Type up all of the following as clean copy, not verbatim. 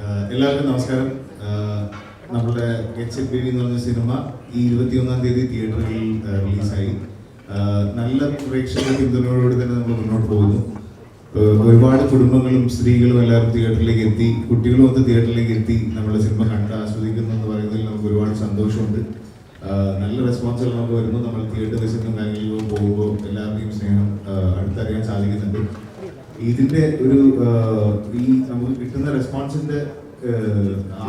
എല്ലാവർക്കും നമസ്കാരം. നമ്മുടെ ഗെറ്റ് സെറ്റ് ബേബി എന്ന് പറഞ്ഞ സിനിമ ഈ 21-ാം തീയതി തിയേറ്ററിൽ റിലീസായി. നല്ല പ്രേക്ഷക പിന്തുണയോടുകൂടി തന്നെ നമ്മൾ മുന്നോട്ട് പോകുന്നു. ഒരുപാട് കുടുംബങ്ങളും സ്ത്രീകളും എല്ലാവരും തിയേറ്ററിലേക്ക് എത്തി, കുട്ടികളും അത് തിയേറ്ററിലേക്ക് എത്തി നമ്മുടെ സിനിമ കണ്ട് ആസ്വദിക്കുന്നു എന്ന് പറയുന്നതിൽ നമുക്ക് ഒരുപാട് സന്തോഷമുണ്ട്. നല്ല റെസ്പോൺസുകൾ നമുക്ക് വരുന്നു. നമ്മൾ തിയേറ്റർ വിസിറ്റും കാര്യങ്ങളിലും പോകുമ്പോൾ എല്ലാവരുടെയും സ്നേഹം അടുത്തറിയാൻ സാധിക്കുന്നുണ്ട്. ഇതിൻ്റെ ഒരു ഈ നമുക്ക് കിട്ടുന്ന റെസ്പോൺസിൻ്റെ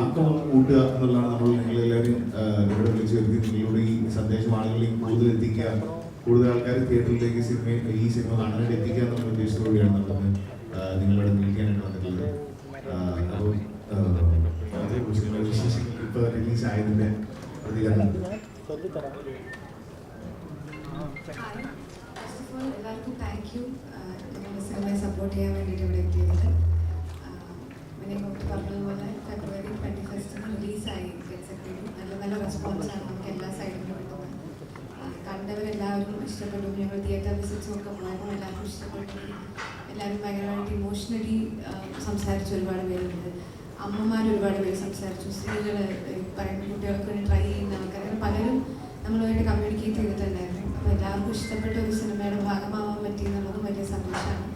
ആക്കം കൂട്ടുക എന്നുള്ളതാണ് നമ്മൾ നിങ്ങളെല്ലാവരും ഇവിടെ വിളിച്ച് വരുത്തി നിങ്ങളുടെ ഈ സന്ദേശം ആളുകളിലേക്ക് കൂടുതൽ എത്തിക്കുക, കൂടുതൽ ആൾക്കാർ തിയേറ്ററിലേക്ക് ഈ സിനിമ കാണാനായിട്ട് എത്തിക്കുക എന്നുള്ള ഉദ്ദേശത്തോടെയാണ് നമ്മൾ നിങ്ങളോട് വിളിക്കാനായിട്ട് വന്നിട്ടുള്ളത്. അപ്പോൾ അതേക്കുറിച്ച് വിശേഷങ്ങൾ ഇപ്പോൾ റിലീസ് ആയതിൻ്റെ പ്രതികരണം. എല്ലാവർക്കും താങ്ക് യു. ഞങ്ങളുടെ സിനിമയെ സപ്പോർട്ട് ചെയ്യാൻ വേണ്ടിയിട്ട് ഇവിടെ എത്തിയത്. പറഞ്ഞതുപോലെ ഫെബ്രുവരി 21 റിലീസായി നല്ല നല്ല റെസ്പോൺസാണ് നമുക്ക് എല്ലാ സൈഡിലും കിട്ടുന്നത്. കണ്ടവരെല്ലാവരും ഇഷ്ടപ്പെട്ടു. ഞങ്ങൾ തിയേറ്റർ വിസിറ്റ്സും ഒക്കെ പോയപ്പോൾ എല്ലാവർക്കും ഇഷ്ടപ്പെട്ടു. എല്ലാവരും ഭയങ്കരമായിട്ട് ഇമോഷണലി സംസാരിച്ച ഒരുപാട് പേരുണ്ട്. അമ്മമാർ ഒരുപാട് പേര് സംസാരിച്ചു. സ്ത്രീകൾ പറയുന്ന കുട്ടികൾക്ക് വേണ്ടി ട്രൈ ചെയ്യുന്ന ആൾക്കാർ പലരും നമ്മളുമായിട്ട് കമ്മ്യൂണിക്കേറ്റ് ചെയ്തിട്ടുണ്ടായിരുന്നു. അപ്പോൾ എല്ലാവർക്കും ഇഷ്ടപ്പെട്ട ഒരു സിനിമയുടെ ഭാഗമാവാൻ പറ്റി എന്നുള്ളതും വലിയ സന്തോഷമാണ്.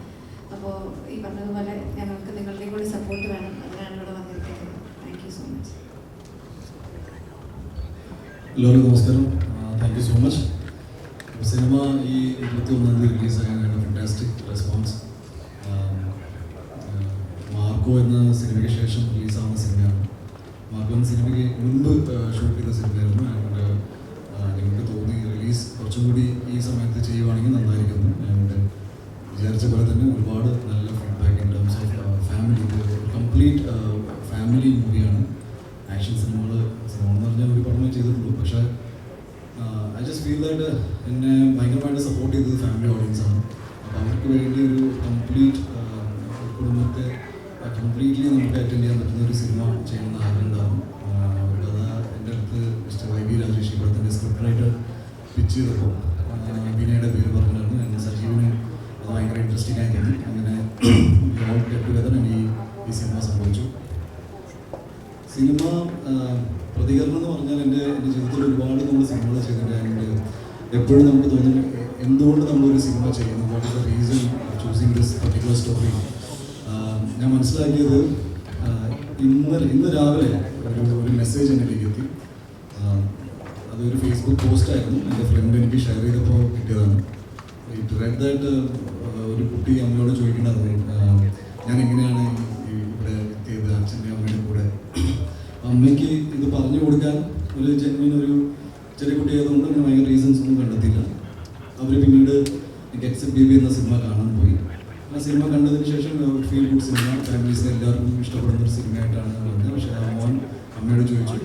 അപ്പോൾ ഈ പറഞ്ഞതുപോലെ ഞങ്ങൾക്ക് നിങ്ങളുടെയും കൂടി സപ്പോർട്ട് വേണം. അതിനാണ് ഇവിടെ വന്നിരിക്കുന്നത്. Thank you so much. എല്ലാവർക്കും നമസ്കാരം. Thank you so much. Cinema ഈ 21-ാം തീയതി റിലീസാകാനാണ് ഫാന്റാസ്റ്റിക് റെസ്പോൺസ്. മാർക്കോ എന്ന സിനിമയ്ക്ക് ശേഷം റിലീസാവുന്ന സിനിമയാണ്. മാർക്കോ എന്ന സിനിമയ്ക്ക് മുൻപ് ഷൂട്ട് ചെയ്ത സിനിമയായിരുന്നു. ആൻഡ് എനിക്ക് തോന്നി റിലീസ് കുറച്ചും കൂടി ഈ സമയത്ത് ചെയ്യുവാണെങ്കിൽ നന്നായിരിക്കുന്നു. ആൻഡ് വിചാരിച്ച പോലെ തന്നെ ഒരുപാട് നല്ല feedback in terms of family. Complete family മൂവിയാണ്. ആക്ഷൻ സിനിമ എന്ന് പറഞ്ഞാൽ ഒരു പടമേ ചെയ്തിട്ടുള്ളൂ. പക്ഷേ ഐ ജസ്റ്റ് ഫീൽ ദാറ്റ് എന്നെ ഭയങ്കരമായിട്ട് സപ്പോർട്ട് ചെയ്തത് ഫാമിലി ഓഡിയൻസാണ്. അപ്പോൾ അവർക്ക് വേണ്ടി ഒരു കംപ്ലീറ്റ് കുടുംബത്തെ കംപ്ലീറ്റ്ലി നമുക്ക് അറ്റൻഡ് ചെയ്യാൻ പറ്റുന്ന ഒരു സിനിമ ചെയ്യണമെന്ന് ആഗ്രഹം ഉണ്ടാകും. കഥ എൻ്റെ അടുത്ത് മിസ്റ്റർ വൈ.വി. രാജേഷ് ഇവിടുത്തെ സ്ക്രിപ്റ്റ് റൈറ്റർ പിച്ച് ചെയ്തപ്പോൾ വിനയുടെ പേര് പറഞ്ഞിട്ടുണ്ടായിരുന്നു. എൻ്റെ സജീവിന് അത് ഭയങ്കര ഇൻട്രസ്റ്റിംഗ് ആയി തോന്നി. അങ്ങനെ ഓൾ ഗെറ്റ് ടുഗദർ ഈ സിനിമ സംഭവിച്ചു. സിനിമ പ്രതികരണം എന്ന് പറഞ്ഞാൽ എൻ്റെ ജീവിതത്തിൽ ഒരുപാട് നമ്മൾ സിനിമകൾ ചെയ്തിട്ടുണ്ട്. എപ്പോഴും നമുക്ക് തോന്നുന്നു എന്തുകൊണ്ട് നമ്മളൊരു സിനിമ ചെയ്യുന്നു, what is the reason choosing this particular story. ഞാൻ മനസ്സിലാക്കിയത് ഇന്ന് രാവിലെ ഒരു മെസ്സേജ് എന്നിലേക്ക് എത്തി. അതൊരു ഫേസ്ബുക്ക് പോസ്റ്റായിരുന്നു. എൻ്റെ ഫ്രണ്ട് എനിക്ക് ഷെയർ ചെയ്തപ്പോൾ കിട്ടിയതാണ്. ഇറ്റ് റെഡ് ദാറ്റ് ഒരു കുട്ടി അമ്മയോട് ചോദിക്കേണ്ടത് ഞാൻ എങ്ങനെയാണ് ഇവിടെ എത്തിയത് അച്ഛൻ്റെ അമ്മയുടെ കൂടെ. അമ്മയ്ക്ക് ഇത് പറഞ്ഞു കൊടുക്കാൻ ഒരു ജെന്വിൻ ഒരു ചെറിയ കുട്ടിയായതുകൊണ്ട് ഞാൻ ഭയങ്കര റീസൺസ് ഒന്നും കണ്ടെത്തിയില്ല. അവർ പിന്നീട് ഗെറ്റ് സെറ്റ് ബേബി എന്ന സിനിമ കാണാൻ പോയി. ആ സിനിമ കണ്ടതിന് ശേഷം ഫീൽ ഗുഡ് സിനിമ, ഫാമിലീസിന് എല്ലാവർക്കും ഇഷ്ടപ്പെടുന്ന ഒരു സിനിമയായിട്ടാണ് വന്നത്. പക്ഷേ മോൻ അമ്മയോട് ചോദിച്ചു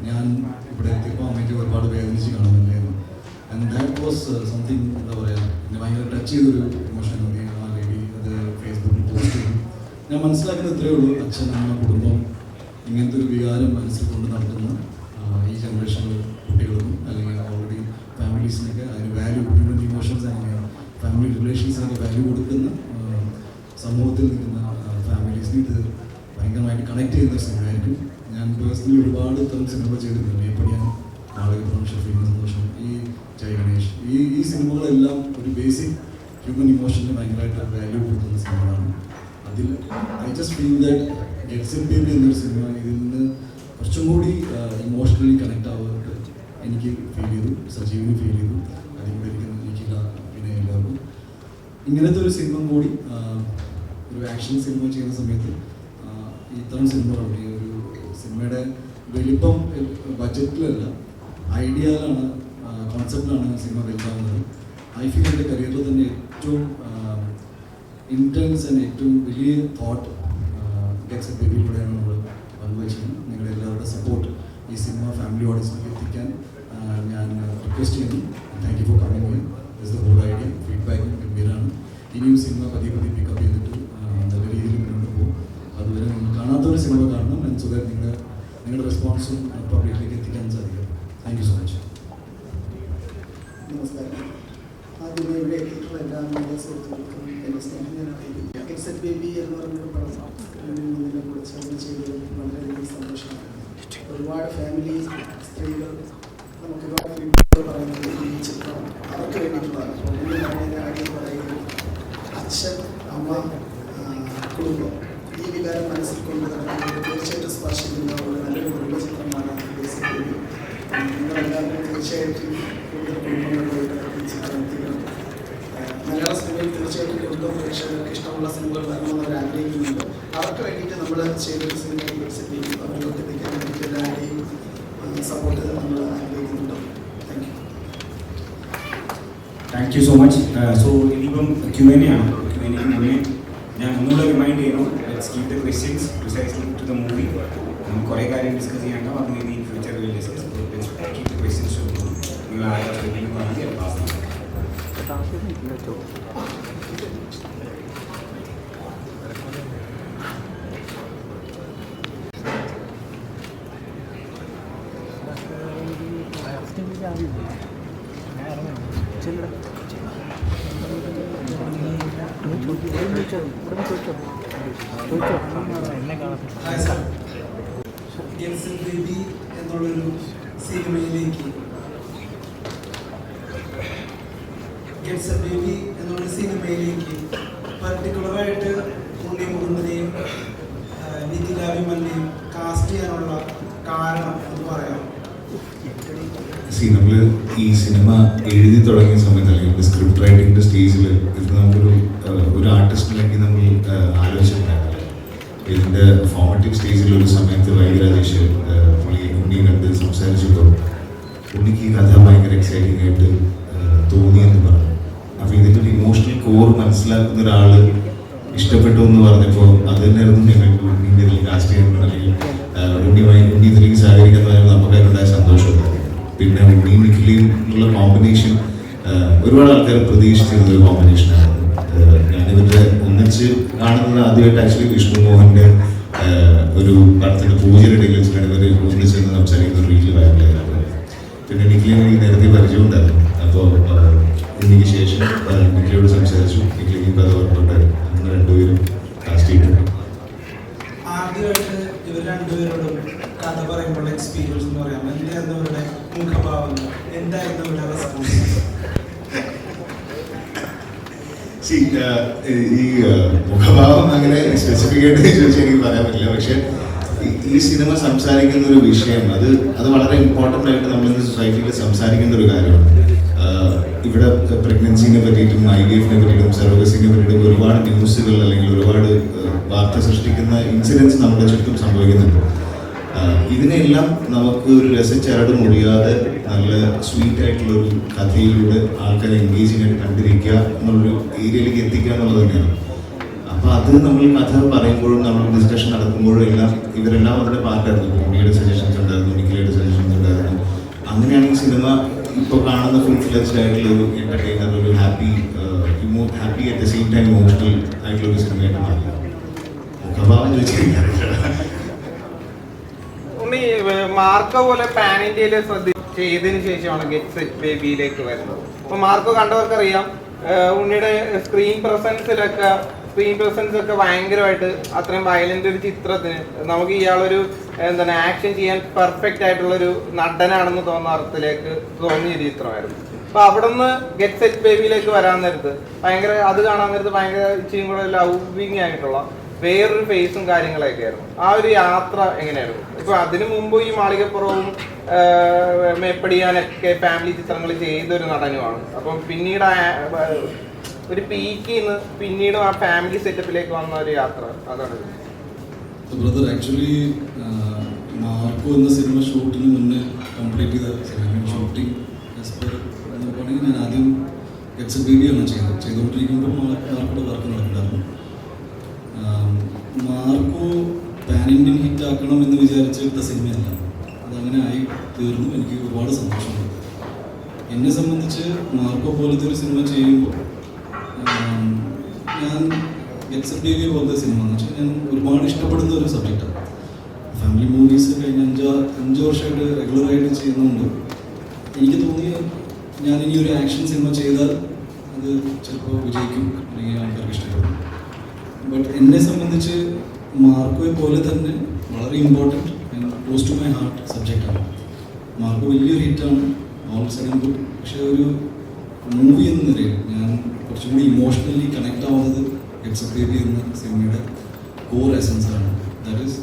ഞാൻ ഇവിടെ എത്തിയപ്പോൾ അമ്മയ്ക്ക് ഒരുപാട് വേദനിച്ച് കാണുന്നില്ലായിരുന്നു. ആൻഡ് ദാറ്റ് വാസ് സംതിങ് എന്താ പറയുക, എന്നെ ഭയങ്കര ടച്ച് ചെയ്തൊരു ഇമോഷൻ. ആ ലേഡി അത് ഫേസ്ബുക്കിൽ പോസ്റ്റ് ചെയ്തു. ഞാൻ മനസ്സിലാക്കുന്നത് ഇത്രയേ ഉള്ളൂ, അച്ഛൻ അമ്മ കുടുംബം ഇങ്ങനത്തെ ഒരു വികാരം മനസ്സിൽ കൊണ്ട് നടത്തുന്ന ഈ ജനറേഷനിൽ കുട്ടികൾക്കും അല്ലെങ്കിൽ ഓൾറെഡി ഫാമിലീസിനൊക്കെ അതിന് വാല്യൂ, ഹ്യൂമൻ ഇമോഷൻസ് അങ്ങനെയാണ്, ഫാമിലി റിലേഷൻസിനൊക്കെ വാല്യൂ കൊടുക്കുന്ന സമൂഹത്തിൽ നിൽക്കുന്ന ഫാമിലീസിന് ഇത് ഭയങ്കരമായിട്ട് കണക്ട് ചെയ്യുന്ന സിനിമയായിരിക്കും. ഞാൻ പേഴ്സണലി ഒരുപാട് തരം സിനിമകൾ ചെയ്തിട്ടുണ്ട്. എപ്പോഴാണ് നാടകപ്പുറം, ഷഫീഖ് സന്തോഷം, ഈ ജയ് ഗണേഷ്, ഈ സിനിമകളെല്ലാം ഒരു ബേസിക് ഹ്യൂമൻ ഇമോഷന് ഭയങ്കരമായിട്ട് വാല്യൂ കൊടുക്കുന്ന സിനിമകളാണ്. അതിൽ I just feel that get set baby എന്നൊരു സിനിമ ഇതിൽ നിന്ന് കുറച്ചും കൂടി ഇമോഷണലി കണക്ട് ആവാനായിട്ട് എനിക്ക് ഫീൽ ചെയ്തു, സജീവിന് ഫീൽ ചെയ്തു, അതിലൂടെ എനിക്കില്ല പിന്നെ എല്ലാവർക്കും. ഇങ്ങനത്തെ ഒരു സിനിമ കൂടി ഒരു ആക്ഷൻ സിനിമ ചെയ്യുന്ന സമയത്ത് ഇത്തരം സിനിമകളുണ്ട്. ഈ ഒരു സിനിമയുടെ വലിപ്പം ബഡ്ജറ്റിലല്ല, ഐഡിയയിലാണ്, കോൺസെപ്റ്റിലാണ് സിനിമ വലുതാവുന്നത്. ഐ ഫീൽ എൻ്റെ കരിയറിൽ തന്നെ ഏറ്റവും ഇൻറ്റൻസ് ആൻഡ് ഏറ്റവും വലിയ തോട്ട് ഗെറ്റ് സെറ്റ് ബേബിയിലൂടെയാണ് നമ്മൾ പങ്കുവച്ചത്. നിങ്ങളുടെ എല്ലാവരുടെ സപ്പോർട്ട് ഈ സിനിമ ഫാമിലി ഓഡിയൻസിലേക്ക് എത്തിക്കാൻ ഞാൻ റിക്വസ്റ്റ് ചെയ്യുന്നു. Thank you for coming in. This the whole idea. ഫീഡ്ബാക്കും ഗംഭീരമാണ്. ഇനിയും സിനിമ പതിയെ പിക്കപ്പ് ചെയ്തിട്ട് നല്ല രീതിയിൽ മുന്നോട്ട് പോകും. അതുവരെ നിങ്ങൾ കാണാത്തൊരു സിനിമ കാണണം. ആൻഡ് സോ ദാറ്റ് നിങ്ങളുടെ റെസ്പോൺസും പബ്ലിക്കിലേക്ക് എത്തിക്കാൻ സാധിക്കും. Thank you so much. നമസ്കാരം. ആദ്യമേ ഇവിടെ എത്തിയിട്ടുള്ള എല്ലാ മീഡിയ സുഹൃത്തുക്കൾക്കും എൻ്റെ സ്നേഹം ഞാൻ അറിയിക്കും. ഗെറ്റ് സെറ്റ് ബേബി എന്ന് പറഞ്ഞൊരു പടം ഇതിനെ കുറിച്ച് ഒരുപാട് ഫാമിലി സ്ത്രീകൾ നമുക്ക് ഒരുപാട് ഫീഡ്ബാക്ക് പറയുന്നത് ഈ ചിത്രം അവർക്ക് വേണ്ടിയിട്ടുള്ളതാണ്. ആദ്യം പറയുന്നത് അച്ഛൻ, അമ്മ, കുടുംബം ഈ വികാരം മനസ്സിൽ കൊണ്ട് നടക്കുന്നത് തീർച്ചയായിട്ടും സ്പർശിക്കുന്ന ഒരു നല്ലൊരു കുടുംബ ചിത്രമാണ് ബേസിക്കലി. നിങ്ങളെല്ലാവരും തീർച്ചയായിട്ടും കൂടുതൽ കുടുംബങ്ങളിലേക്ക് ഈ ചിത്രത്തിൽ മലയാള സിനിമയിൽ തീർച്ചയായിട്ടും കുടുംബ പ്രേക്ഷകർക്ക് ഇഷ്ടമുള്ള സിനിമകൾ വരണമെന്ന് അവർ ആഗ്രഹിക്കുന്നുണ്ട്. അവർക്ക് വേണ്ടിയിട്ട് നമ്മൾ ചെയ്തൊരു സിനിമയിൽ അവരിലേക്ക് എത്തിക്കാൻ വേണ്ടിയിട്ട് എല്ലാവരെയും സപ്പോർട്ട് നമ്മൾ ആഗ്രഹിക്കുന്നുണ്ട്. Thank you so much. So ഇനിയിപ്പം Q&A ആണ്. Q&A മുന്നേ ഞാൻ ഒന്നുകൂടെ റിമൈൻഡ് ചെയ്യണം, let's keep the questions precisely to the movie. നമുക്ക് കുറേ കാര്യം ഡിസ്കസ് ചെയ്യാനുണ്ടാവും, അത് maybe in future will discuss. Keep the questions to the movie. നിങ്ങൾ ആരാ ചോദിക്കുന്നതാണെങ്കിൽ അത് പാസ് ചെയ്യാം. ബേബി എന്നുള്ളൊരു സിനിമയിലേക്ക് പർട്ടിക്കുലറായിട്ട് ഉണ്ണി മുകുന്ദനെയും നിഖിലാഭിമലിനെയും കാസ്റ്റ് ചെയ്യാനുള്ള കാരണം എന്ന് പറയാം. നമ്മൾ ഈ സിനിമ എഴുതി തുടങ്ങിയ സമയത്ത് അല്ലെങ്കിൽ സ്ക്രിപ്റ്റ് റൈറ്റിംഗിന്റെ സ്റ്റേജിൽ ഇത് നമുക്കൊരു ആർട്ടിസ്റ്റിലേക്ക് നമ്മൾ ആലോചിച്ചിട്ടുണ്ടായിരുന്നില്ല. ഇതിന്റെ ഫോർമറ്റീവ് സ്റ്റേജിൽ ഒരു സമയത്ത് വൈദ്യ രാജേഷ് പുള്ളി ഉണ്ണി കണ്ട് സംസാരിച്ചപ്പോൾ ഉണ്ണിക്ക് ഈ കഥ ഭയങ്കര എക്സൈറ്റിംഗ് ആയിട്ട് തോന്നിയെന്ന് പറഞ്ഞു. അപ്പോൾ ഇതിൻ്റെ ഒരു ഇമോഷണൽ കോർ മനസ്സിലാക്കുന്ന ഒരാൾ ഇഷ്ടപ്പെട്ടു എന്ന് പറഞ്ഞപ്പോൾ അത് തന്നെയായിരുന്നു ഞങ്ങൾക്ക് ഉണ്ണിൻ്റെ ഇതിൽ കാസ്റ്റ് ചെയ്യുന്നത്, അല്ലെങ്കിൽ ഉണ്ണി ഇതിലേക്ക് സഹകരിക്കുന്നതായിരുന്നു നമുക്ക് അതിനുണ്ടായ സന്തോഷമുണ്ട്. പിന്നെ ഉണ്ണിയും നിഖിലയും ഉള്ള കോമ്പിനേഷൻ ഒരുപാട് ആൾക്കാർ പ്രതീക്ഷിച്ചിരുന്ന ഒരു കോമ്പിനേഷനാണ്. ഞാനിവരുടെ ഒന്നിച്ച് കാണുന്നത് ആദ്യമായിട്ട് ആക്ച്വലി വിഷ്ണു മോഹൻ്റെ ഒരു പടത്തിൻ്റെ പൂജയുടെ ഡീൽ വെച്ചിട്ടാണ് ഇവർ ഒന്നിച്ചെന്ന് സംസാരിക്കുന്ന ഒരു റീല് വൈറലായിരുന്നു. പിന്നെ നിഖിലിനെ എനിക്ക് നേരത്തെ പരിചയമുണ്ടായിരുന്നു. അപ്പോൾ ഉണ്ണിക്ക് ശേഷം നിഖിലിയോട് സംസാരിച്ചു. നിഖിലിക്ക് കഥ പറഞ്ഞിട്ടുണ്ടായിരുന്നു. അങ്ങനെ രണ്ടുപേരും കാസ്റ്റ് ചെയ്തിട്ടുണ്ട്. ആദ്യമായിട്ട് ഇവർ രണ്ടുപേരോടും കഥ പറയുമ്പോൾ എക്സ്പീരിയൻസ് എന്ന് പറയാം. എന്തായിരുന്നു അവരുടെ മുഖഭാവങ്ങൾ, എന്തായിരുന്നു അവരുടെ റെസ്പോൺസ്? ഈ മുഖഭാവം അങ്ങനെ സ്പെസിഫിക് ആയിട്ട് ചോദിച്ചാൽ എനിക്ക് പറയാൻ പറ്റില്ല. പക്ഷെ ഈ സിനിമ സംസാരിക്കുന്ന ഒരു വിഷയം അത് വളരെ ഇമ്പോർട്ടൻ്റ് ആയിട്ട് നമ്മളിന്ന് സൊസൈറ്റിയിൽ സംസാരിക്കുന്ന ഒരു കാര്യമാണ്. ഇവിടെ പ്രഗ്നൻസിനെ പറ്റിയിട്ടും IVF-നെ പറ്റിയിട്ടും സർവഗസിനെ പറ്റിയിട്ടും ഒരുപാട് ന്യൂസുകൾ അല്ലെങ്കിൽ ഒരുപാട് വാർത്ത സൃഷ്ടിക്കുന്ന ഇൻസിഡൻസ് നമ്മുടെ ചുറ്റും സംഭവിക്കുന്നുണ്ട്. ഇതിനെല്ലാം നമുക്ക് ഒരു രസച്ചരട് മുറിയാതെ നല്ല സ്വീറ്റ് ആയിട്ടുള്ളൊരു കഥയിലൂടെ ആൾക്കാരെ എൻഗേജിങ് ആയിട്ട് കണ്ടിരിക്കുക എന്നുള്ളൊരു ഏരിയയിലേക്ക് എത്തിക്കുക എന്നുള്ളത് തന്നെയാണ്. അപ്പോൾ അത് നമ്മൾ കഥ പറയുമ്പോഴും നമ്മൾ ഡിസ്കഷൻ നടക്കുമ്പോഴും എല്ലാം ഇവരെല്ലാം അവരുടെ പാർട്ടായിരുന്നു. ഉണ്ണിയുടെ സജഷൻസ് ഉണ്ടായിരുന്നു, നിഖിലയുടെ സജഷൻസ് ഉണ്ടായിരുന്നു. അങ്ങനെയാണ് ഈ സിനിമ ഇപ്പോൾ കാണുന്ന ഫുൾ ഫ്ലെജ്ഡ് ആയിട്ടുള്ള ഒരു എൻ്റർടൈനർ, ഒരു happy at the same time emotional ആയിട്ടുള്ള ഒരു സിനിമയായിട്ട് മാറില്ല. മുഖഭാവം ചോദിച്ചാൽ ഉണ്ണി മാർക്കോ പോലെ പാൻ ഇന്ത്യയിൽ ചെയ്തതിന് ശേഷമാണ് ഗെറ്റ് സെറ്റ് ബേബിയിലേക്ക് വരുന്നത്. അപ്പോൾ മാർക്കോ കണ്ടവർക്കറിയാം, ഉണ്ണിയുടെ സ്ക്രീൻ പ്രസൻസ് ഒക്കെ ഭയങ്കരമായിട്ട് അത്രയും വയലന്റ് ഒരു ചിത്രത്തിന് നമുക്ക് ഇയാളൊരു എന്താണ് ആക്ഷൻ ചെയ്യാൻ പെർഫെക്റ്റ് ആയിട്ടുള്ളൊരു നടനാണെന്ന് തോന്നുന്ന അർത്ഥത്തിലേക്ക് തോന്നിയൊരു ചിത്രമായിരുന്നു. അപ്പോൾ അവിടെ നിന്ന് ഗെറ്റ് സെറ്റ് ബേബിയിലേക്ക് വരാൻ നേരത്ത് അത് കാണാൻ നേരത്ത് ഭയങ്കര ഇച്ചിയും കൂടെ ലവിങ് ആയിട്ടുള്ള വേറൊരു ഫേസും കാര്യങ്ങളൊക്കെ ആയിരുന്നു. ആ ഒരു യാത്ര എങ്ങനെയായിരുന്നു? ഇപ്പൊ അതിനു മുമ്പ് ഈ മാളികപ്പുറവും മേപ്പടിയാനൊക്കെ ഫാമിലി ചിത്രങ്ങൾ ചെയ്തൊരു നടനുമാണ്. അപ്പം പിന്നീട് ഒരു പീക്കിന്ന് പിന്നീട് ആ ഫാമിലി സെറ്റപ്പിലേക്ക് വന്ന ഒരു യാത്ര അതാണ്. ബ്രദർ ആക്ച്വലി മാർക്കോ എന്ന സിനിമ ഷൂട്ടിന് മുന്നേ കംപ്ലീറ്റ് ചെയ്ത സിനിമ ഷൂട്ടിംഗ് നോക്കുകയാണെങ്കിൽ ഞാൻ ആദ്യം XBB ആണ് ചെയ്തുകൊണ്ടിരിക്കുമ്പോൾ മാർക്കോയുടെ വർക്ക് നടക്കുന്നുണ്ടായിരുന്നു. മാർക്കോ പാൻ ഇന്ത്യൻ ഹിറ്റ് ആക്കണം എന്ന് വിചാരിച്ചെടുത്ത സിനിമയല്ല, അതങ്ങനെ ആയി തീർന്നു. എനിക്ക് ഒരുപാട് സന്തോഷമുണ്ട്. എന്നെ സംബന്ധിച്ച് മാർക്കോ പോലത്തെ ഒരു സിനിമ ചെയ്യുമ്പോൾ ഞാൻ XBB പോലത്തെ സിനിമ എന്ന് വെച്ചാൽ ഞാൻ ഒരുപാട് ഇഷ്ടപ്പെടുന്ന ഒരു സബ്ജക്റ്റാണ്. ഫാമിലി മൂവീസ് കഴിഞ്ഞ 5 വർഷമായിട്ട് റെഗുലറായിട്ട് ചെയ്യുന്നതുകൊണ്ട് എനിക്ക് തോന്നി ഞാൻ ഇനി ഒരു ആക്ഷൻ സിനിമ ചെയ്താൽ അത് ചിലപ്പോൾ വിജയിക്കും, അല്ലെങ്കിൽ ആൾക്കാർക്ക് ഇഷ്ടപ്പെടും. ബട്ട് എന്നെ സംബന്ധിച്ച് മാർക്കോയെ പോലെ തന്നെ വളരെ important close to my heart സബ്ജക്റ്റാണ്. മാർക്കോ വലിയൊരു ഹിറ്റാണ്, ഓൾ സെക്കൻഡ് ഗുഡ്. പക്ഷേ ഒരു മൂവി എന്ന നിലയിൽ ഞാൻ കുറച്ചും കൂടി ഇമോഷണലി കണക്ട് ആവുന്നത് ഗെറ്റ്സ് എ ബേബി എന്ന സിനിമയുടെ കോർ എസൻസ് ആണ്. ദാറ്റ് ഈസ്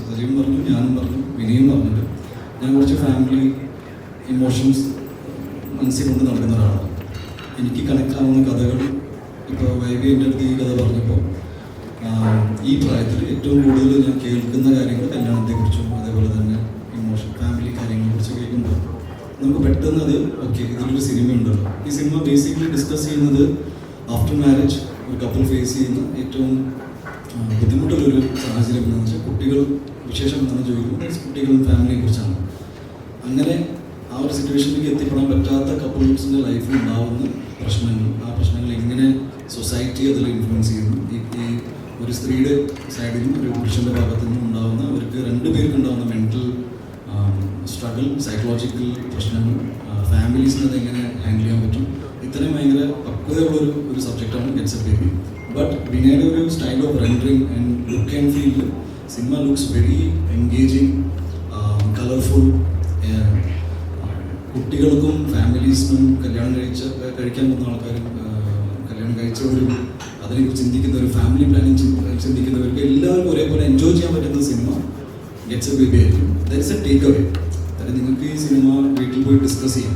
സജീവൻ പറഞ്ഞു, ഞാനും പറഞ്ഞു, വിനയും പറഞ്ഞിട്ട് ഞാൻ കുറച്ച് ഫാമിലി ഇമോഷൻസ് മനസ്സിൽ കൊണ്ട് നടക്കുന്ന ഒരാളാണ്. എനിക്ക് കണക്ട് ആവുന്ന കഥകൾ ഇപ്പോൾ വൈബി എൻ്റെ അടുത്ത് ഈ കഥ പറഞ്ഞപ്പോൾ ഈ പ്രായത്തിൽ ഏറ്റവും കൂടുതൽ ഞാൻ കേൾക്കുന്ന കാര്യങ്ങൾ കല്യാണത്തെക്കുറിച്ചും അതേപോലെ തന്നെ ഇമോഷൻ ഫാമിലി കാര്യങ്ങളെക്കുറിച്ച് കേൾക്കുമ്പോൾ നമുക്ക് പെട്ടെന്ന് അത് ഓക്കെ ഇതിലൊരു സിനിമ ഉണ്ടല്ലോ. ഈ സിനിമ ബേസിക്കലി ഡിസ്കസ് ചെയ്യുന്നത് ആഫ്റ്റർ മാരേജ് ഒരു കപ്പിൾ ഫേസ് ചെയ്യുന്ന ഏറ്റവും ബുദ്ധിമുട്ടുള്ളൊരു സാഹചര്യം എന്താണെന്ന് വെച്ചാൽ കുട്ടികൾ വിശേഷം എന്താണെന്ന് ചോദിക്കുമ്പോൾ കുട്ടികളും ഫാമിലിയെ കുറിച്ചാണ്. അങ്ങനെ ആ ഒരു സിറ്റുവേഷനിലേക്ക് എത്തിപ്പെടാൻ പറ്റാത്ത കപ്പിൾസിൻ്റെ ലൈഫിൽ ഉണ്ടാകുന്ന പ്രശ്നങ്ങൾ, ആ പ്രശ്നങ്ങൾ എങ്ങനെ സൊസൈറ്റി അതിൽ ഇൻഫ്ലുവൻസ് ചെയ്യുന്നു, ഈ ഒരു സ്ത്രീയുടെ സൈഡിലും ഒരു പുരുഷൻ്റെ ഭാഗത്തു നിന്നും ഉണ്ടാകുന്ന അവർക്ക് രണ്ടുപേർക്ക് ഉണ്ടാകുന്ന മെൻ്റൽ സ്ട്രഗിൾ, സൈക്കോളജിക്കൽ പ്രശ്നങ്ങൾ, ഫാമിലീസിന് അതെങ്ങനെ ഹാൻഡിൽ ചെയ്യാൻ പറ്റും, ഇത്രയും ഭയങ്കര പക്വതയുള്ളൊരു ഒരു സബ്ജക്റ്റാണ് ഗെറ്റ്സ് എ ബേബി. ബട്ട് വിനയുടെ ഒരു style of rendering and look and feel cinema looks very engaging, colourful. കുട്ടികൾക്കും ഫാമിലീസിനും കഴിക്കാൻ പോകുന്ന ആൾക്കാരും കല്യാണം കഴിച്ചവരും അതിനെക്കുറിച്ച് ചിന്തിക്കുന്നവർ, ഫാമിലി പ്ലാനിങ് ചിന്തിക്കുന്നവർക്ക് എല്ലാവർക്കും ഒരേപോലെ എൻജോയ് ചെയ്യാൻ പറ്റുന്ന സിനിമ ഗെറ്റ്സ് എ ബേബി ആയിരിക്കും. That's A take away. അതായത് നിങ്ങൾക്ക് ഈ സിനിമ വീട്ടിൽ പോയി ഡിസ്കസ് ചെയ്യാം,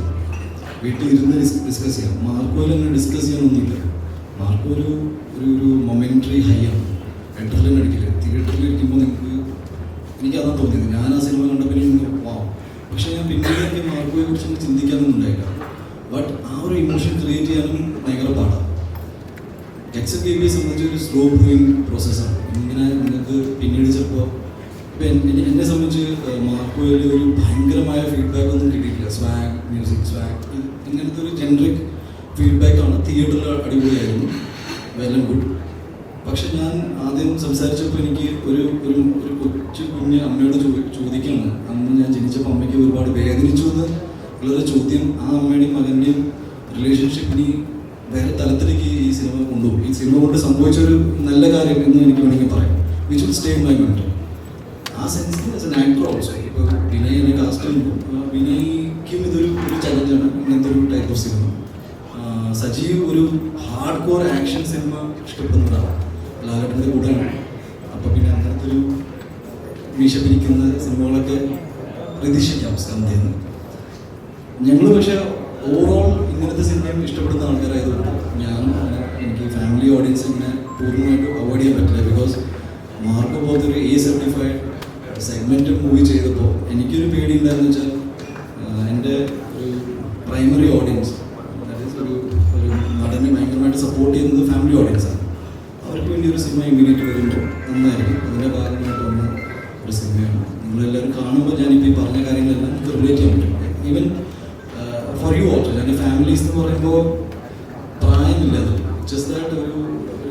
വീട്ടിൽ ഇരുന്ന് ഡിസ്കസ് ചെയ്യാം. മാർക്കോയിൽ അങ്ങനെ ഡിസ്കസ് ചെയ്യാനൊന്നുമില്ല. മാർക്കോ ഒരു ഒരു മൊമെൻ്ററി ഹൈ ആണ്. തിയേറ്ററിൽ അടിക്കില്ല. തിയേറ്ററിൽ ഇരിക്കുമ്പോൾ എനിക്ക് അതാണ് തോന്നിയത്. ഞാൻ ആ സിനിമ കണ്ടപ്പോൾ എനിക്ക് വാവും. പക്ഷേ ഞാൻ പിന്നീട് എനിക്ക് മാർക്കോയെ കുറിച്ചൊന്നും ചിന്തിക്കാനൊന്നും ഉണ്ടായില്ല. ബട്ട് ആ ഒരു ഇമോഷൻ ക്രിയേറ്റ് ചെയ്യാനും ഭയങ്കര പാടാണ്. ഗെറ്റ്സ് എ ബേബിയെ സംബന്ധിച്ച് ഒരു സ്ലോ മൂവിങ് പ്രോസസ്സാണ്. ഇങ്ങനെ നിങ്ങൾക്ക് പിന്നീട് ചിലപ്പോൾ ഇപ്പം എന്നെ സംബന്ധിച്ച് മാർക്കോയിൽ ഒരു ഭയങ്കരമായ ഫീഡ്ബാക്ക് ഒന്നും കിട്ടിയിട്ടില്ല. സ്വാഗ്, മ്യൂസിക്, സ്വാഗ്, ഇങ്ങനത്തെ ഒരു ജനറിക് ഫീഡ്ബാക്കാണ്. തിയേറ്ററിൽ അടിപൊളിയായിരുന്നു, വെൽ ആൻഡ് ഗുഡ്. പക്ഷെ ഞാൻ ആദ്യം സംസാരിച്ചപ്പോൾ എനിക്ക് ഒരു ഒരു ഒരു കൊച്ചു കുഞ്ഞ് അമ്മയോട് ചോദിക്കണം, അന്ന് ഞാൻ ജനിച്ചപ്പോൾ അമ്മയ്ക്ക് ഒരുപാട് വേദനിച്ചു എന്ന് ഉള്ളൊരു ചോദ്യം ആ അമ്മയുടെയും മകൻ്റെയും റിലേഷൻഷിപ്പിന് വേറെ തലത്തിലേക്ക് ഈ സിനിമ കൊണ്ടുപോകും. ഈ സിനിമ കൊണ്ട് സംഭവിച്ചൊരു നല്ല കാര്യം എന്ന് എനിക്ക് വേണമെങ്കിൽ പറയാം. Which will stay in my memory. ആ സെൻസിൽ ആസ് എൻ ആക്ടർ ഓൾസോ. ഇപ്പോൾ വിനയനെ കാസ്റ്റ് ചെയ്യുമ്പോൾ വിനയ്ക്കും ഇതൊരു ചലഞ്ചാണ് ഇങ്ങനത്തെ ഒരു ടൈപ്പ് ഓഫ് സിനിമ. സജീവ് ഒരു ഹാർഡ് കോർ ആക്ഷൻ സിനിമ ഇഷ്ടപ്പെടുന്നതാണ്, ലാലേട്ടൻ്റെ കൂടെയാണ്. അപ്പോൾ പിന്നെ അങ്ങനത്തെ ഒരു മീശ പിരിക്കുന്ന സിനിമകളൊക്കെ പ്രതീക്ഷിക്കാം സ്കന്ധയെന്ന്. ഞങ്ങൾ പക്ഷേ ഓവറോൾ ഇങ്ങനത്തെ സിനിമയും ഇഷ്ടപ്പെടുന്ന ആൾക്കാരായതുകൊണ്ട് എനിക്ക് ഫാമിലി ഓഡിയൻസ് ഇങ്ങനെ പൂർണ്ണമായിട്ട് അവോയ്ഡ് ചെയ്യാൻ പറ്റില്ല. ബിക്കോസ് മാർക്ക് പോലത്തെ ഒരു A75 സെഗ്മെൻറ്റഡ് മൂവി ചെയ്തപ്പോൾ എനിക്കൊരു പേടി എന്താണെന്ന് വെച്ചാൽ എൻ്റെ ഒരു പ്രൈമറി ഓഡിയൻസ്, ദാറ്റ് ഈസ് ഒരു നടനെ ഭയങ്കരമായിട്ട് സപ്പോർട്ട് ചെയ്യുന്നത് ഫാമിലി ഓഡിയൻസാണ്. അവർക്ക് വേണ്ടി ഒരു സിനിമ ഇമ്മീഡിയറ്റ് വരുമ്പോൾ നന്നായിരിക്കും. അതിൻ്റെ ഭാഗമായിട്ട് വന്ന ഒരു സിനിമയാണ്. നിങ്ങളെല്ലാവരും കാണുമ്പോൾ ഞാനിപ്പോൾ ഈ പറഞ്ഞ കാര്യങ്ങളെല്ലാം റിലേറ്റ് ചെയ്യാൻ പറ്റും. Even for you also. എൻ്റെ ഫാമിലീസ് എന്ന് പറയുമ്പോൾ പ്രായമില്ല, അത് ജസ്റ്റ് ദാറ്റ്